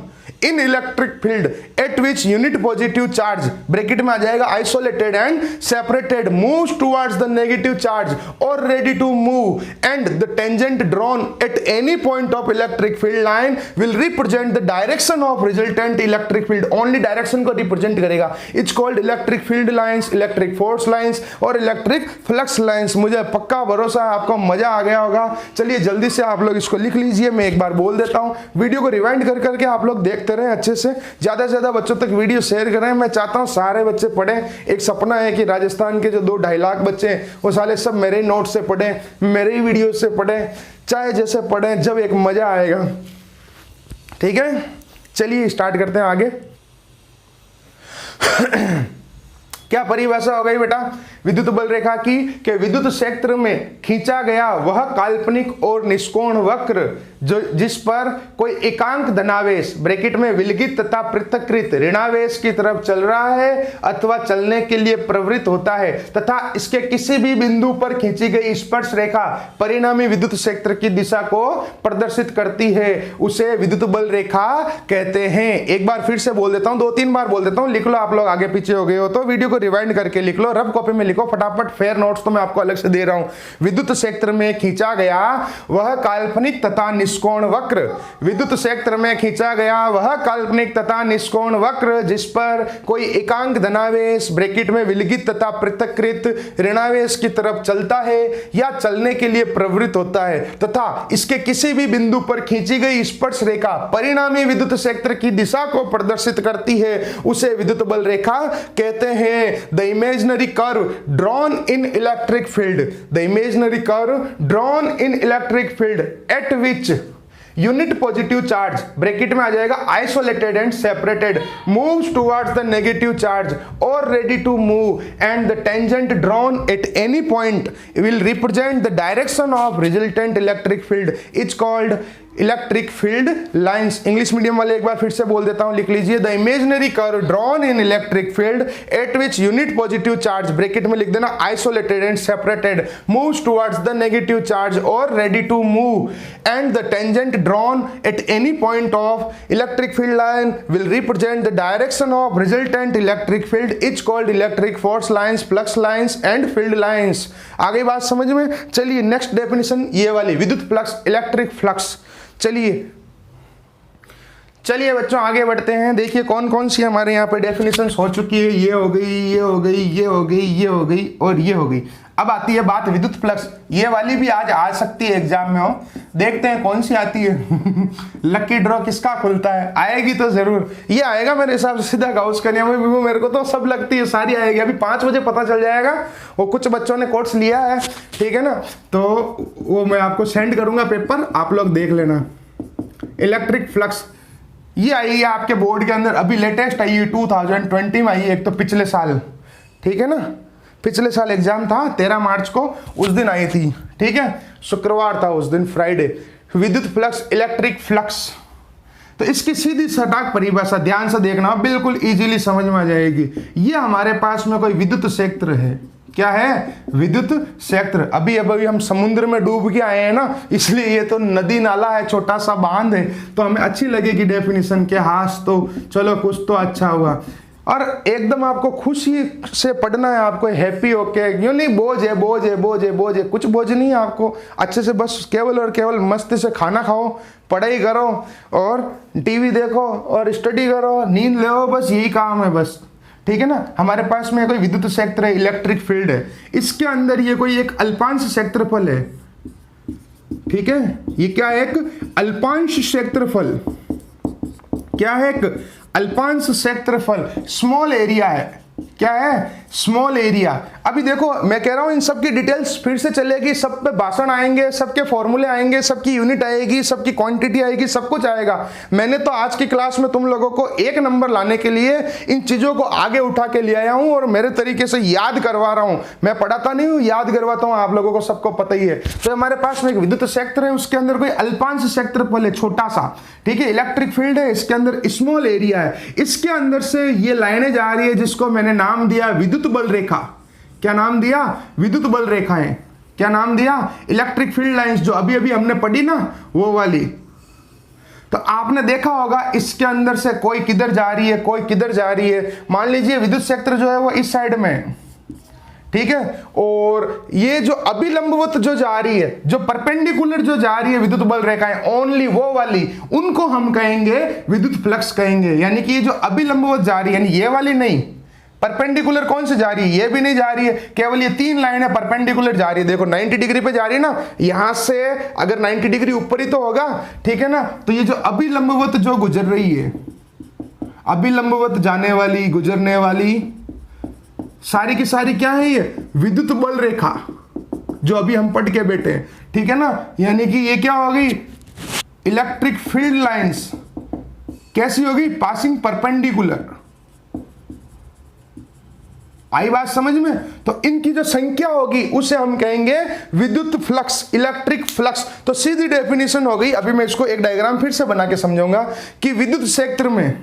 in electric field at which unit positive charge bracket में आ जाएगा isolated and separated moves towards the negative charge और ready to move and the tangent drawn at any point of electric field line will represent the direction of resultant electric field, only direction को represent करेगा। It's called electric field lines, electric force lines और electric flux lines. मुझे पक्का भरोसा है आपको मजा आ गया होगा। चलिए जल्दी से आप लोग इसको लिख लीजिए, मैं एक बार बोल देता हूं, वीडियो को रिवाइंड कर करके आप लोग देखते रहें अच्छे से, ज्यादा से ज्यादा बच्चों तक वीडियो शेयर करें। मैं चाहता हूं सारे बच्चे पढ़ें। एक सपना है कि राजस्थान के जो 2-2.5 लाख बच्चे हैं वो साले सब मेरे ही नोट से पढ़ें, मेरे ही वीडियो से पढ़ें, चाहे जैसे पढ़ें, जब एक मजा आएगा। ठीक है, चलिए स्टार्ट करते हैं आगे। क्या परिभाषा हो गई बेटा विद्युत बल रेखा की? कि विद्युत क्षेत्र में खींचा गया वह काल्पनिक और निष्कोण वक्र जो जिस पर कोई एकांक धनावेश ब्रैकेट में विलगित तथा पृथक्कृत ऋणावेश की तरफ चल रहा है अथवा चलने के लिए प्रवृत्त होता है तथा इसके किसी भी बिंदु पर खींची गई स्पर्श रेखा परिणामी विद्युत क्षेत्र की दिशा को प्रदर्शित करती है, उसे विद्युत बल रेखा कहते हैं। एक बार फिर से बोल देता हूं, 2-3 बार बोल देता हूं, लिख लो। आप लोग आगे पीछे हो गए हो तो वीडियो को रिवाइंड करके लिख लो, रफ कॉपी में लिखो फटाफट, फेयर नोट्स तो मैं आपको अलग से दे रहा हूं। विद्युत क्षेत्र में खींचा गया वह काल्पनिक तथा निष्कोण वक्र, विद्युत क्षेत्र में खींचा गया वह काल्पनिक तथा निष्कोण वक्र जिस पर कोई एकांक धनावेश ब्रैकेट में विलगित तथा पृथक्कृत ऋणावेश की तरफ चलता है या चलने के लिए प्रवृत्त होता है तथा इसके किसी भी बिंदु पर खींची गई स्पर्श रेखा परिणामी विद्युत क्षेत्र की दिशा को प्रदर्शित करती है, उसे विद्युत बल रेखा कहते हैं। The imaginary curve drawn in electric field, the imaginary curve drawn in electric field at which unit positive charge bracket में आ जाएगा isolated and separated moves towards the negative charge और ready to move and the tangent drawn at any point will represent the direction of resultant electric field, it's called electric field lines. English medium वाले एक बार फिर से बोल देता हूं, लिख लीजिए। The imaginary curve drawn in electric field at which unit positive charge bracket में लिख देना isolated and separated moves towards the negative charge और ready to move and the tangent drawn at any point of electric field line will represent the direction of resultant electric field, it's called electric force lines, flux lines and field lines. आगे बात समझ में? चलिए next definition ये वाली, विद्युत flux, electric flux. चलिए बच्चों आगे बढ़ते हैं। देखिए कौन कौन सी हमारे यहाँ पे डेफिनेशंस हो चुकी है। ये हो गई, ये हो गई, ये हो गई, ये हो गई और ये हो गई। अब आती है बात विद्युत फ्लक्स। ये वाली भी आज आ सकती है एग्जाम में, हो देखते हैं कौन सी आती है। लकी ड्रॉ किसका खुलता है? आएगी तो जरूर, ये आएगा मेरे हिसाब से सीधा गाउस का नियम है। मेरे को तो सब लगती है सारी आएगी। अभी 5 बजे पता चल जाएगा। वो कुछ बच्चों ने कोर्स लिया है, ठीक है ना, तो वो मैं आपको सेंड करूंगा पेपर, आप लोग देख लेना। इलेक्ट्रिक फ्लक्स ये आई है आपके बोर्ड के अंदर, अभी लेटेस्ट आई है, 2020 में आई है। एक तो पिछले साल, ठीक है ना, पिछले साल एग्जाम था 13 मार्च को, उस दिन आई थी, ठीक है, शुक्रवार था उस दिन, फ्राइडे। विद्युत फ्लक्स, इलेक्ट्रिक फ्लक्स, तो इसकी सीधी सटाक परिभाषा ध्यान से देखना, बिल्कुल इजीली समझ में आ जाएगी। ये हमारे पास में कोई विद्युत क्षेत्र है। क्या है? विद्युत क्षेत्र। अभी हम समुद्र में डूब के आए हैं ना, इसलिए ये तो नदी नाला है, छोटा सा बांध है, तो हमें अच्छी लगेगी डेफिनेशन के। हास तो चलो कुछ तो अच्छा हुआ। और एकदम आपको खुशी से पढ़ना है, आपको हैप्पी होके, यूं नहीं बोझ है बोझ है बोझ है बोझ है, कुछ बोझ नहीं है आपको। अच्छे से बस केवल और केवल मस्ती से खाना खाओ, पढ़ाई करो और टीवी देखो और स्टडी करो, नींद लो, बस यही काम है बस, ठीक है ना। हमारे पास में कोई विद्युत क्षेत्र है, इलेक्ट्रिक फील्ड है, इसके अंदर ये कोई एक अल्पांश क्षेत्रफल है, ठीक है। ये क्या है? एक अल्पांश क्षेत्रफल। क्या है? एक अल्पांश क्षेत्रफल, स्मॉल एरिया है। क्या है? Small area. अभी देखो मैं कह रहा हूं इन सब की डिटेल्स फिर से चलेगी, सब पे भाषण आएंगे, सबके फॉर्मूले आएंगे, सबकी यूनिट आएगी, सबकी क्वांटिटी आएगी, सब कुछ आएगा। मैंने तो आज की क्लास में तुम लोगों को 1 नंबर लाने के लिए इन चीजों को आगे उठा के ले आया हूं और मेरे तरीके से याद करवा रहा हूं। मैं पढ़ाता नहीं हूं, याद करवाता हूं, आप लोगों को सबको पता ही है। तो हमारे पास में एक विद्युत क्षेत्र है, उसके अंदर कोई अल्पांश क्षेत्रफल है, छोटा सा, ठीक है। इलेक्ट्रिक फील्ड है, इसके अंदर स्मॉल एरिया है, इसके अंदर से ये लाइनें जा रही है जिसको मैंने नाम दिया विद्युत बल रेखा। क्या नाम दिया? विद्युत बल रेखाएं। क्या नाम दिया? इलेक्ट्रिक फील्ड लाइंस, जो अभी अभी हमने पढ़ी ना वो वाली। तो आपने देखा होगा इसके अंदर से कोई किधर जा रही है, कोई किधर जा रही है। मान लीजिए विद्युत क्षेत्र जो है वो इस साइड में है, ठीक है, और ये जो अभिलंबवत जो जा रही है, जो परपेंडिकुलर जो जा रही है विद्युत बल रेखाएं, ओनली वो वाली, उनको हम कहेंगे विद्युत फ्लक्स कहेंगे। यानी कि ये जो अभिलंबवत जा रही है, यानी ये वाली नहीं, परपेंडिकुलर कौन से जा रही है, ये भी नहीं जा रही है, केवल ये 3 लाइनें परपेंडिकुलर जा रही है। देखो 90 डिग्री पे जा रही है ना, यहां से अगर 90 डिग्री ऊपर ही तो होगा, ठीक है ना। तो ये जो अभिलंबवत जो गुजर रही है, अभिलंबवत जाने वाली, गुजरने वाली, सारी की सारी क्या है, ये विद्युत बल रेखा जो अभी हम पढ़ के बैठे हैं, ठीक है ना। यानी कि ये क्या होगी, इलेक्ट्रिक फील्ड लाइंस कैसी होगी, पासिंग परपेंडिकुलर। आई बात समझ में। तो इनकी जो संख्या होगी उसे हम कहेंगे विद्युत फ्लक्स, इलेक्ट्रिक फ्लक्स। तो सीधी डेफिनेशन हो गई। अभी मैं इसको एक डायग्राम फिर से बना के समझाऊंगा कि विद्युत क्षेत्र में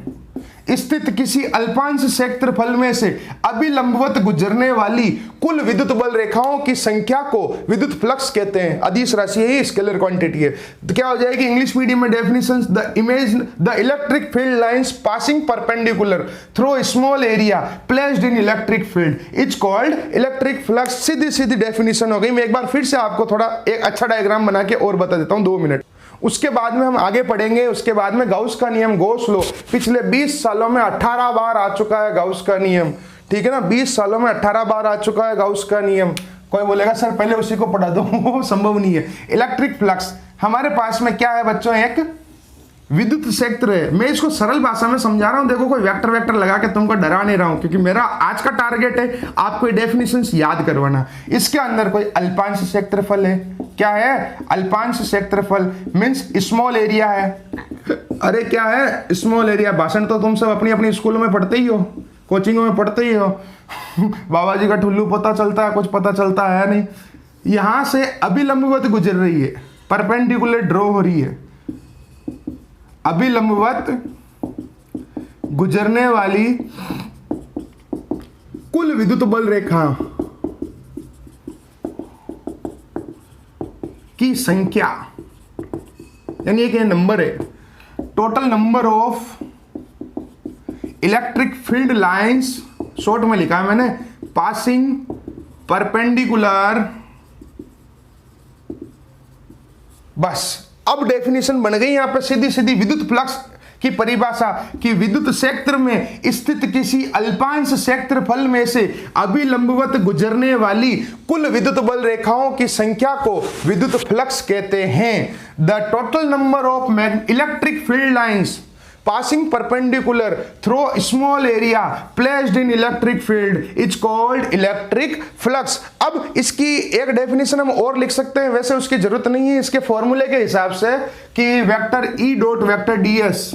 स्थित किसी अल्पांश क्षेत्रफल में से अभिलंबवत गुजरने वाली कुल विद्युत बल रेखाओं की संख्या को विद्युत फ्लक्स कहते हैं। अदिश राशि है, स्केलर क्वांटिटी है। तो क्या हो जाएगी इंग्लिश मीडियम में definition, the electric field lines passing perpendicular through small area placed in electric field is called electric flux. Sidhi Sidhi definition हो गई। मैं एक बार फिर से आपको थोड़ा एक अच्छा डायग्राम बना के और बता देता हूं, 2 मिनट। उसके बाद में हम आगे पढ़ेंगे। उसके बाद में गाउस का नियम, गॉस लॉ, पिछले 20 सालों में 18 बार आ चुका है गाउस का नियम, ठीक है ना। 20 सालों में 18 बार आ चुका है गाउस का नियम। कोई बोलेगा सर पहले उसी को पढ़ा दो, वो संभव नहीं है। इलेक्ट्रिक फ्लक्स हमारे पास में क्या है बच्चों, एक विद्युत क्षेत्र है। मैं इसको सरल भाषा में समझा रहा हूं, देखो कोई वेक्टर वेक्टर लगा के तुमको डरा नहीं रहा हूं, क्योंकि मेरा आज का टारगेट है आपको डेफिनेशंस याद करवाना। इसके अंदर कोई अल्पांश क्षेत्रफल है, क्या है, अल्पांश क्षेत्रफल मींस स्मॉल एरिया है। अरे क्या है स्मॉल एरिया, भाषण तो तुम सब अपनी अपनी स्कूलों में पढ़ते ही हो, कोचिंगों में पढ़ते ही हो। बाबा जी का ठुल्लू पता चलता है, कुछ पता चलता है नहीं। यहां से अभिलंबवत गुजर रही है, परपेंडिकुलर ड्रॉ हो रही है, अभिलंबवत गुजरने वाली कुल विद्युत बल रेखा की संख्या, यानी एक नंबर है, total number of electric field lines, short में लिखा है मैंने, पासिंग परपेंडिकुलर। बस अब डेफिनेशन बन गई यहां पे सीधी सीधी विद्युत फ्लक्स की परिभाषा कि विद्युत क्षेत्र में स्थित किसी अल्पांश क्षेत्रफल में से अभिलंबवत गुजरने वाली कुल विद्युत बल रेखाओं की संख्या को विद्युत फ्लक्स कहते हैं। The total number of electric field lines passing perpendicular through small area placed in electric field is called electric flux। अब इसकी एक डेफिनेशन हम और लिख सकते हैं, वैसे उसकी जरूरत नहीं है इसके फॉर्मूले के हिसाब से कि vector E dot vector DS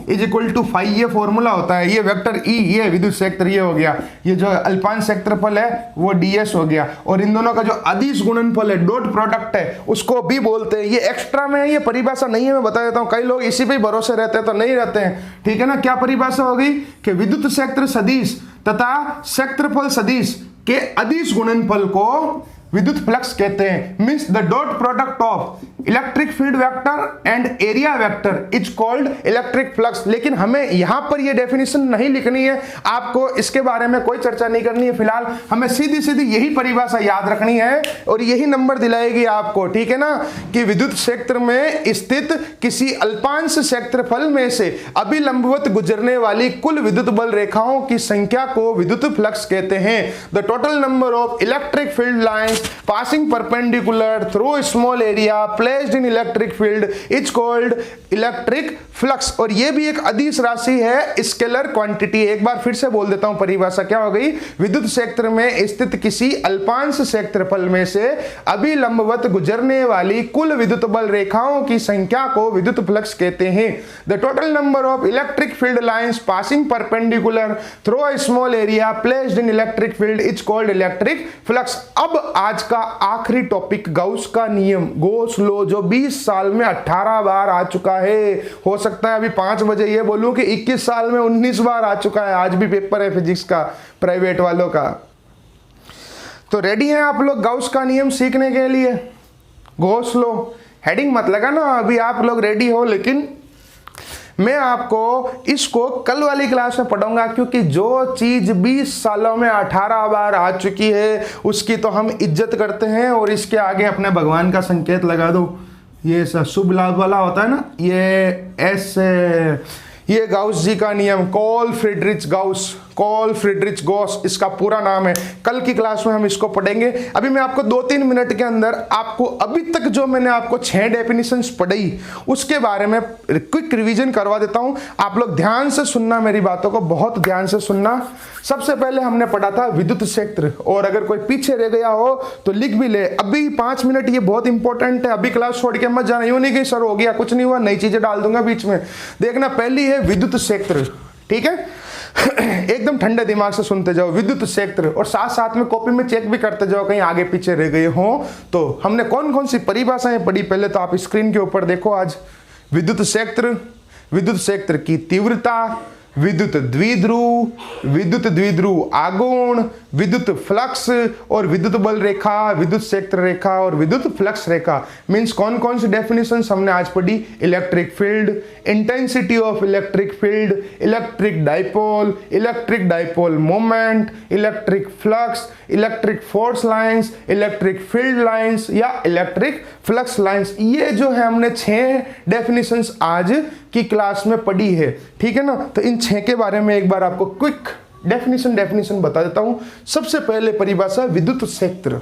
is equal to phi, ये फॉर्मूला होता है। ये वेक्टर ई, ये विद्युत क्षेत्र ये हो गया, ये जो अल्पांश क्षेत्रफल है वो डीएस हो गया, और इन दोनों का जो अदिश गुणनफल है, डॉट प्रोडक्ट है, उसको भी बोलते हैं। ये एक्स्ट्रा में है, ये परिभाषा नहीं है, मैं बता देता हूं। कई लोग इसी पे भरोसे रहते हैं तो नहीं रहते हैं, ठीक है ना। क्या परिभाषा होगी कि विद्युत क्षेत्र सदिश तथा क्षेत्रफल सदिश के अदिश गुणनफल को विद्युत फ्लक्स कहते हैं। Means the dot product of electric field vector and area vector is called electric flux. लेकिन हमें यहां पर ये डेफिनेशन नहीं लिखनी है, आपको इसके बारे में कोई चर्चा नहीं करनी है। फिलहाल हमें सीधी सीधी यही परिभाषा याद रखनी है और यही नंबर दिलाएगी आपको, ठीक है ना, कि विद्युत क्षेत्र में स्थित किसी अल्पांश क्षेत्रफल में से अभिलंबवत गुजरने वाली कुल विद्युत बल रेखाओं की संख्या को विद्युत फ्लक्स कहते हैं। The total number of electric field lines passing perpendicular through a small area placed in electric field is called electric flux। और ये भी एक अदिश राशि है, स्केलर क्वांटिटी। एक बार फिर से बोल देता हूं परिभाषा, क्या हो गई, विद्युत क्षेत्र में स्थित किसी अल्पांश क्षेत्रफल में से अभिलंबवत गुजरने वाली कुल विद्युत बल रेखाओं की संख्या को विद्युत फ्लक्स कहते हैं। The total number of electric field lines passing perpendicular through a small area placed in electric field is called electric flux. अब आज का आखिरी टॉपिक गाउस का नियम, गॉस लॉ, जो 20 साल में 18 बार आ चुका है। हो सकता है अभी 5 बजे ये बोलूं कि 21 साल में 19 बार आ चुका है। आज भी पेपर है फिजिक्स का, प्राइवेट वालों का। तो रेडी हैं आप लोग गाउस का नियम सीखने के लिए? गॉस लॉ हेडिंग मत लगा ना, अभी आप लोग रेडी हो, लेकिन मैं आपको इसको कल वाली क्लास में पढ़ाऊंगा, क्योंकि जो चीज 20 सालों में 18 बार आ चुकी है उसकी तो हम इज्जत करते हैं, और इसके आगे अपने भगवान का संकेत लगा दो। ये शुभ लाभ वाला होता है ना, ये गाउस जी का नियम, कार्ल फ्रीडरिच गॉस इसका पूरा नाम है। कल की क्लास में हम इसको पढ़ेंगे। अभी मैं आपको 2-3 मिनट के अंदर आपको अभी तक जो मैंने आपको 6 डेफिनेशंस पढ़ी उसके बारे में क्विक रिवीजन करवा देता हूं। आप लोग ध्यान से सुनना, मेरी बातों को बहुत ध्यान से सुनना। सबसे पहले हमने पढ़ा था विद्युत क्षेत्र, और अगर कोई पीछे रह गया हो तो लिख भी ले। अभी 5 मिनट ये बहुत इंपॉर्टेंट है, अभी क्लास छोड़ के मत जाना। यूं नहीं कि सर हो गया, कुछ नहीं हुआ, नई चीजें डाल दूंगा बीच में। देखना, पहली है विद्युत क्षेत्र, ठीक है। एकदम ठंडे दिमाग से सुनते जाओ विद्युत क्षेत्र, और साथ साथ में कॉपी में चेक भी करते जाओ कहीं आगे पीछे रह गए हो। तो हमने कौन कौन सी परिभाषाएं पढ़ी, पहले तो आप स्क्रीन के ऊपर देखो। आज विद्युत क्षेत्र की तीव्रता, विद्युत द्विध्रुव आघूर्ण, विद्युत फ्लक्स और विद्युत बल रेखा, विद्युत क्षेत्र रेखा और विद्युत फ्लक्स रेखा। मींस कौन कौन सी डेफिनेशंस हमने आज पढ़ी। Electric field, intensity of electric field, electric dipole moment, electric flux, electric force lines, electric field lines या इलेक्ट्रिक फ्लक्स लाइंस। ये जो है हमने 6 डेफिनेशंस आज की क्लास में पढ़ी है, ठीक है ना। तो इन 6 के बारे में एक बार आपको क्विक डेफिनेशन बता देता हूं। सबसे पहले परिभाषा विद्युत क्षेत्र।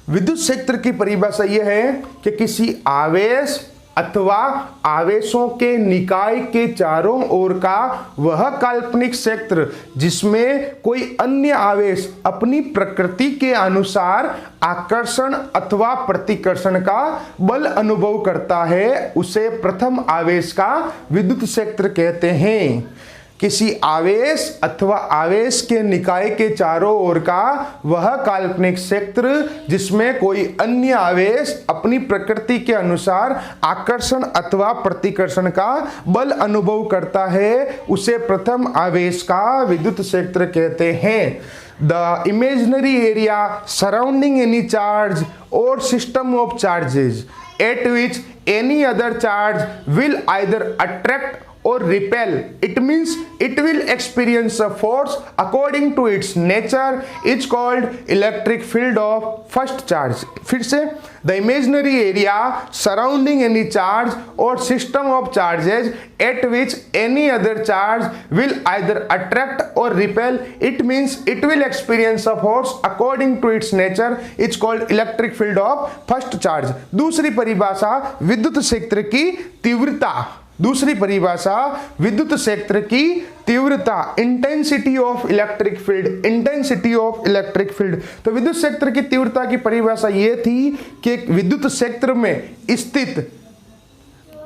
विद्युत क्षेत्र की परिभाषा यह है कि किसी आवेश अथवा आवेशों के निकाय के चारों ओर का वह काल्पनिक क्षेत्र जिसमें कोई अन्य आवेश अपनी प्रकृति के अनुसार आकर्षण अथवा प्रतिकर्षण का बल अनुभव करता है, उसे प्रथम आवेश का विद्युत क्षेत्र कहते हैं। किसी आवेश अथवा आवेश के निकाय के चारों ओर का वह काल्पनिक क्षेत्र जिसमें कोई अन्य आवेश अपनी प्रकृति के अनुसार आकर्षण अथवा प्रतिकर्षण का बल अनुभव करता है, उसे प्रथम आवेश का विद्युत क्षेत्र कहते हैं। The imaginary area surrounding any charge or system of charges at which any other charge will either attract or repel. It means it will experience a force according to its nature is called electric field of first charge. फिर से, the imaginary area surrounding any charge or system of charges at which any other charge will either attract or repel. It means it will experience a force according to its nature. It's called electric field of first charge. दूसरी परिभाषा विद्युत क्षेत्र की तीव्रता। दूसरी परिभाषा विद्युत क्षेत्र की तीव्रता, intensity of electric field, intensity of electric field. तो विद्युत क्षेत्र की तीव्रता की परिभाषा यह थी कि विद्युत क्षेत्र में स्थित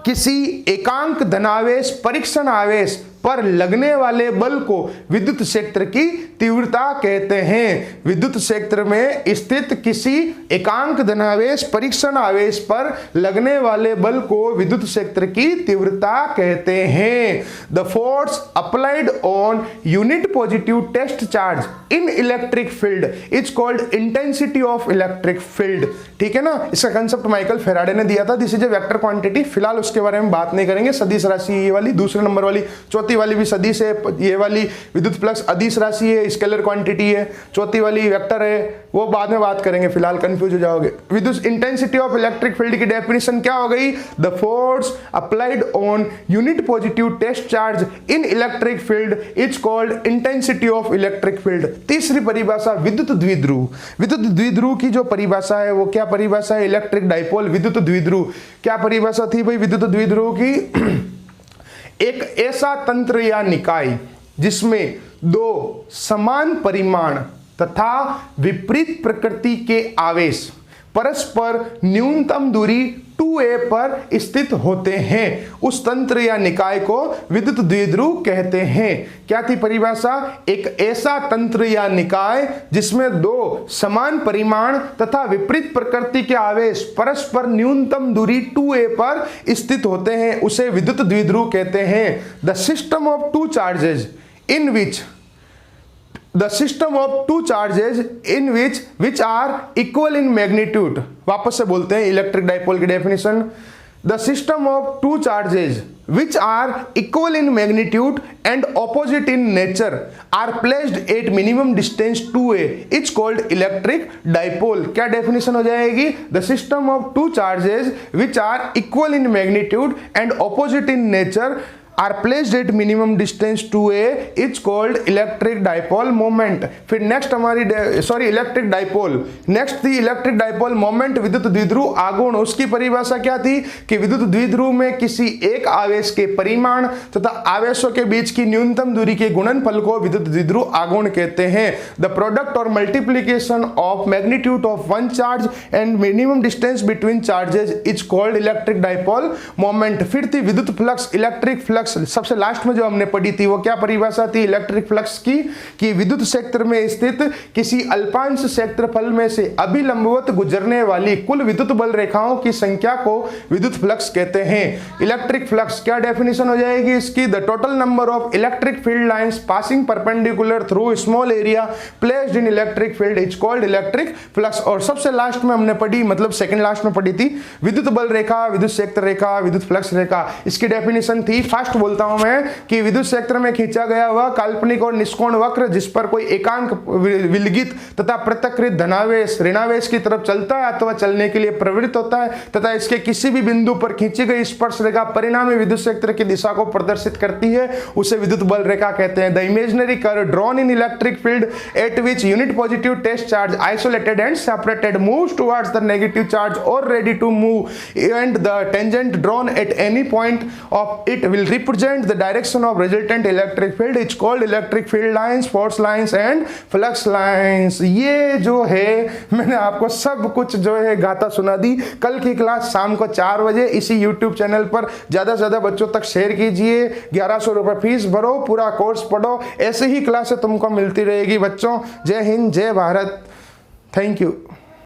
किसी एकांक धनावेश परीक्षण आवेश पर लगने वाले बल को विद्युत क्षेत्र की तीव्रता कहते हैं। विद्युत क्षेत्र में स्थित किसी एकांक धनावेश परीक्षण आवेश पर लगने वाले बल को विद्युत क्षेत्र की तीव्रता कहते हैं। The force applied on unit positive test charge in electric field is called intensity of electric field. ठीक है ना, इसका कंसेप्ट माइकल फेराडे ने दिया था। This is a vector quantity. फिलहाल उसके बारे में बात नहीं करेंगे। सदिश राशि ये वाली, दूसरे नंबर वाली, चौथी वाली भी सदिश है। ये वाली विद्युत फ्लक्स अदिश राशि है, स्केलर क्वांटिटी है। चौथी वाली वेक्टर है, वो बाद में बात करेंगे, फिलहाल कंफ्यूज हो जाओगे। विद्युत इंटेंसिटी ऑफ इलेक्ट्रिक फील्ड की डेफिनेशन क्या हो गई? The force applied on unit positive test charge in electric field is called intensity of electric field. तीसरी परिभाषा विद्युत द्विध्रुव। विद्युत द्विध्रुव की जो परिभाषा है वो क्या परिभाषा है? इलेक्ट्रिक डाइपोल विद्युत द्विध्रुव। क्या परिभाषा थी भाई विद्युत द्विध्रुव की? एक ऐसा तंत्र या निकाय जिसमें दो समान परिमाण तथा विपरीत प्रकृति के आवेश परस्पर न्यूनतम दूरी 2a पर स्थित होते हैं, उस तंत्र या निकाय को विद्युत द्विध्रुव कहते हैं। क्या थी परिभाषा? एक ऐसा तंत्र या निकाय जिसमें दो समान परिमाण तथा विपरीत प्रकृति के आवेश परस्पर न्यूनतम दूरी 2a पर स्थित होते हैं, उसे विद्युत द्विध्रुव कहते हैं। The system of two charges in which The system of two charges in which are equal in magnitude। वापस से बोलते हैं इलेक्ट्रिक डाइपोल की definition. the system of two charges which are equal in magnitude and opposite in nature are placed at minimum distance 2a it's called electric dipole। क्या definition हो जाएगी? the system of two charges which are equal in magnitude and opposite in nature are placed at minimum distance 2a it's called electric dipole moment। फिर next हमारी electric dipole, next थी electric dipole moment विद्युत द्विध्रुव आघूर्ण। उसकी परिभाषा क्या थी कि विद्युत द्विध्रुव में किसी एक आवेश के परिमाण तथा आवेशों के बीच की न्यूनतम दूरी के गुणनफल को विद्युत द्विध्रुव आघूर्ण कहते हैं। द प्रोडक्ट और multiplication of magnitude of one charge and minimum distance between charges is called electric dipole moment. फिर थी विद्युत फ्लक्स, इलेक्ट्रिक फ्लक्स। सबसे लास्ट में जो हमने पढ़ी थी वो क्या परिभाषा थी इलेक्ट्रिक फ्लक्स की कि विद्युत क्षेत्र में स्थित किसी अल्पांश क्षेत्रफल में से अभिलंबवत गुजरने वाली कुल विद्युत बल रेखाओं की संख्या को विद्युत फ्लक्स कहते हैं। इलेक्ट्रिक फ्लक्स क्या डेफिनेशन हो जाएगी इसकी? The total number of electric field lines passing perpendicular through small area placed in electric field is called electric flux. और सबसे लास्ट में हमने पढ़ी, मतलब सेकंड लास्ट में पढ़ी थी विद्युत बल रेखा, विद्युत क्षेत्र रेखा, विद्युत फ्लक्स रेखा। इसकी डेफिनेशन थी, फर्स्ट बोलता हूं मैं कि विद्युत क्षेत्र में खींचा गया वह काल्पनिक और निष्कोण वक्र जिस पर कोई एकांक विलगित तथा पृथक्कृत धनावेश ऋणावेश की तरफ चलता है अथवा चलने के लिए प्रवृत्त होता है तथा इसके किसी भी बिंदु पर खींची गई स्पर्श रेखा परिणामी विद्युत क्षेत्र की दिशा को प्रदर्शित करती है, उसे विद्युत बल रेखा कहते हैं। The imaginary curve drawn in electric field at which unit positive test charge isolated and separated moves towards the negative charge और ready to move and the tangent drawn at any point of it will represent the direction of resultant electric field it's called electric field lines, force lines and flux lines। ये जो है मैंने आपको सब कुछ जो है गाता सुना दी। कल की क्लास शाम को 4 बजे इसी YouTube चैनल पर ज़्यादा से ज़्यादा बच्चों तक शेयर कीजिए। 1100 रुपये फीस भरो, पूरा कोर्स पढ़ो, ऐसे ही क्लासें तुमको मिलती रहेगी बच्चों। जय हिंद, जय भारत, थैंक यू।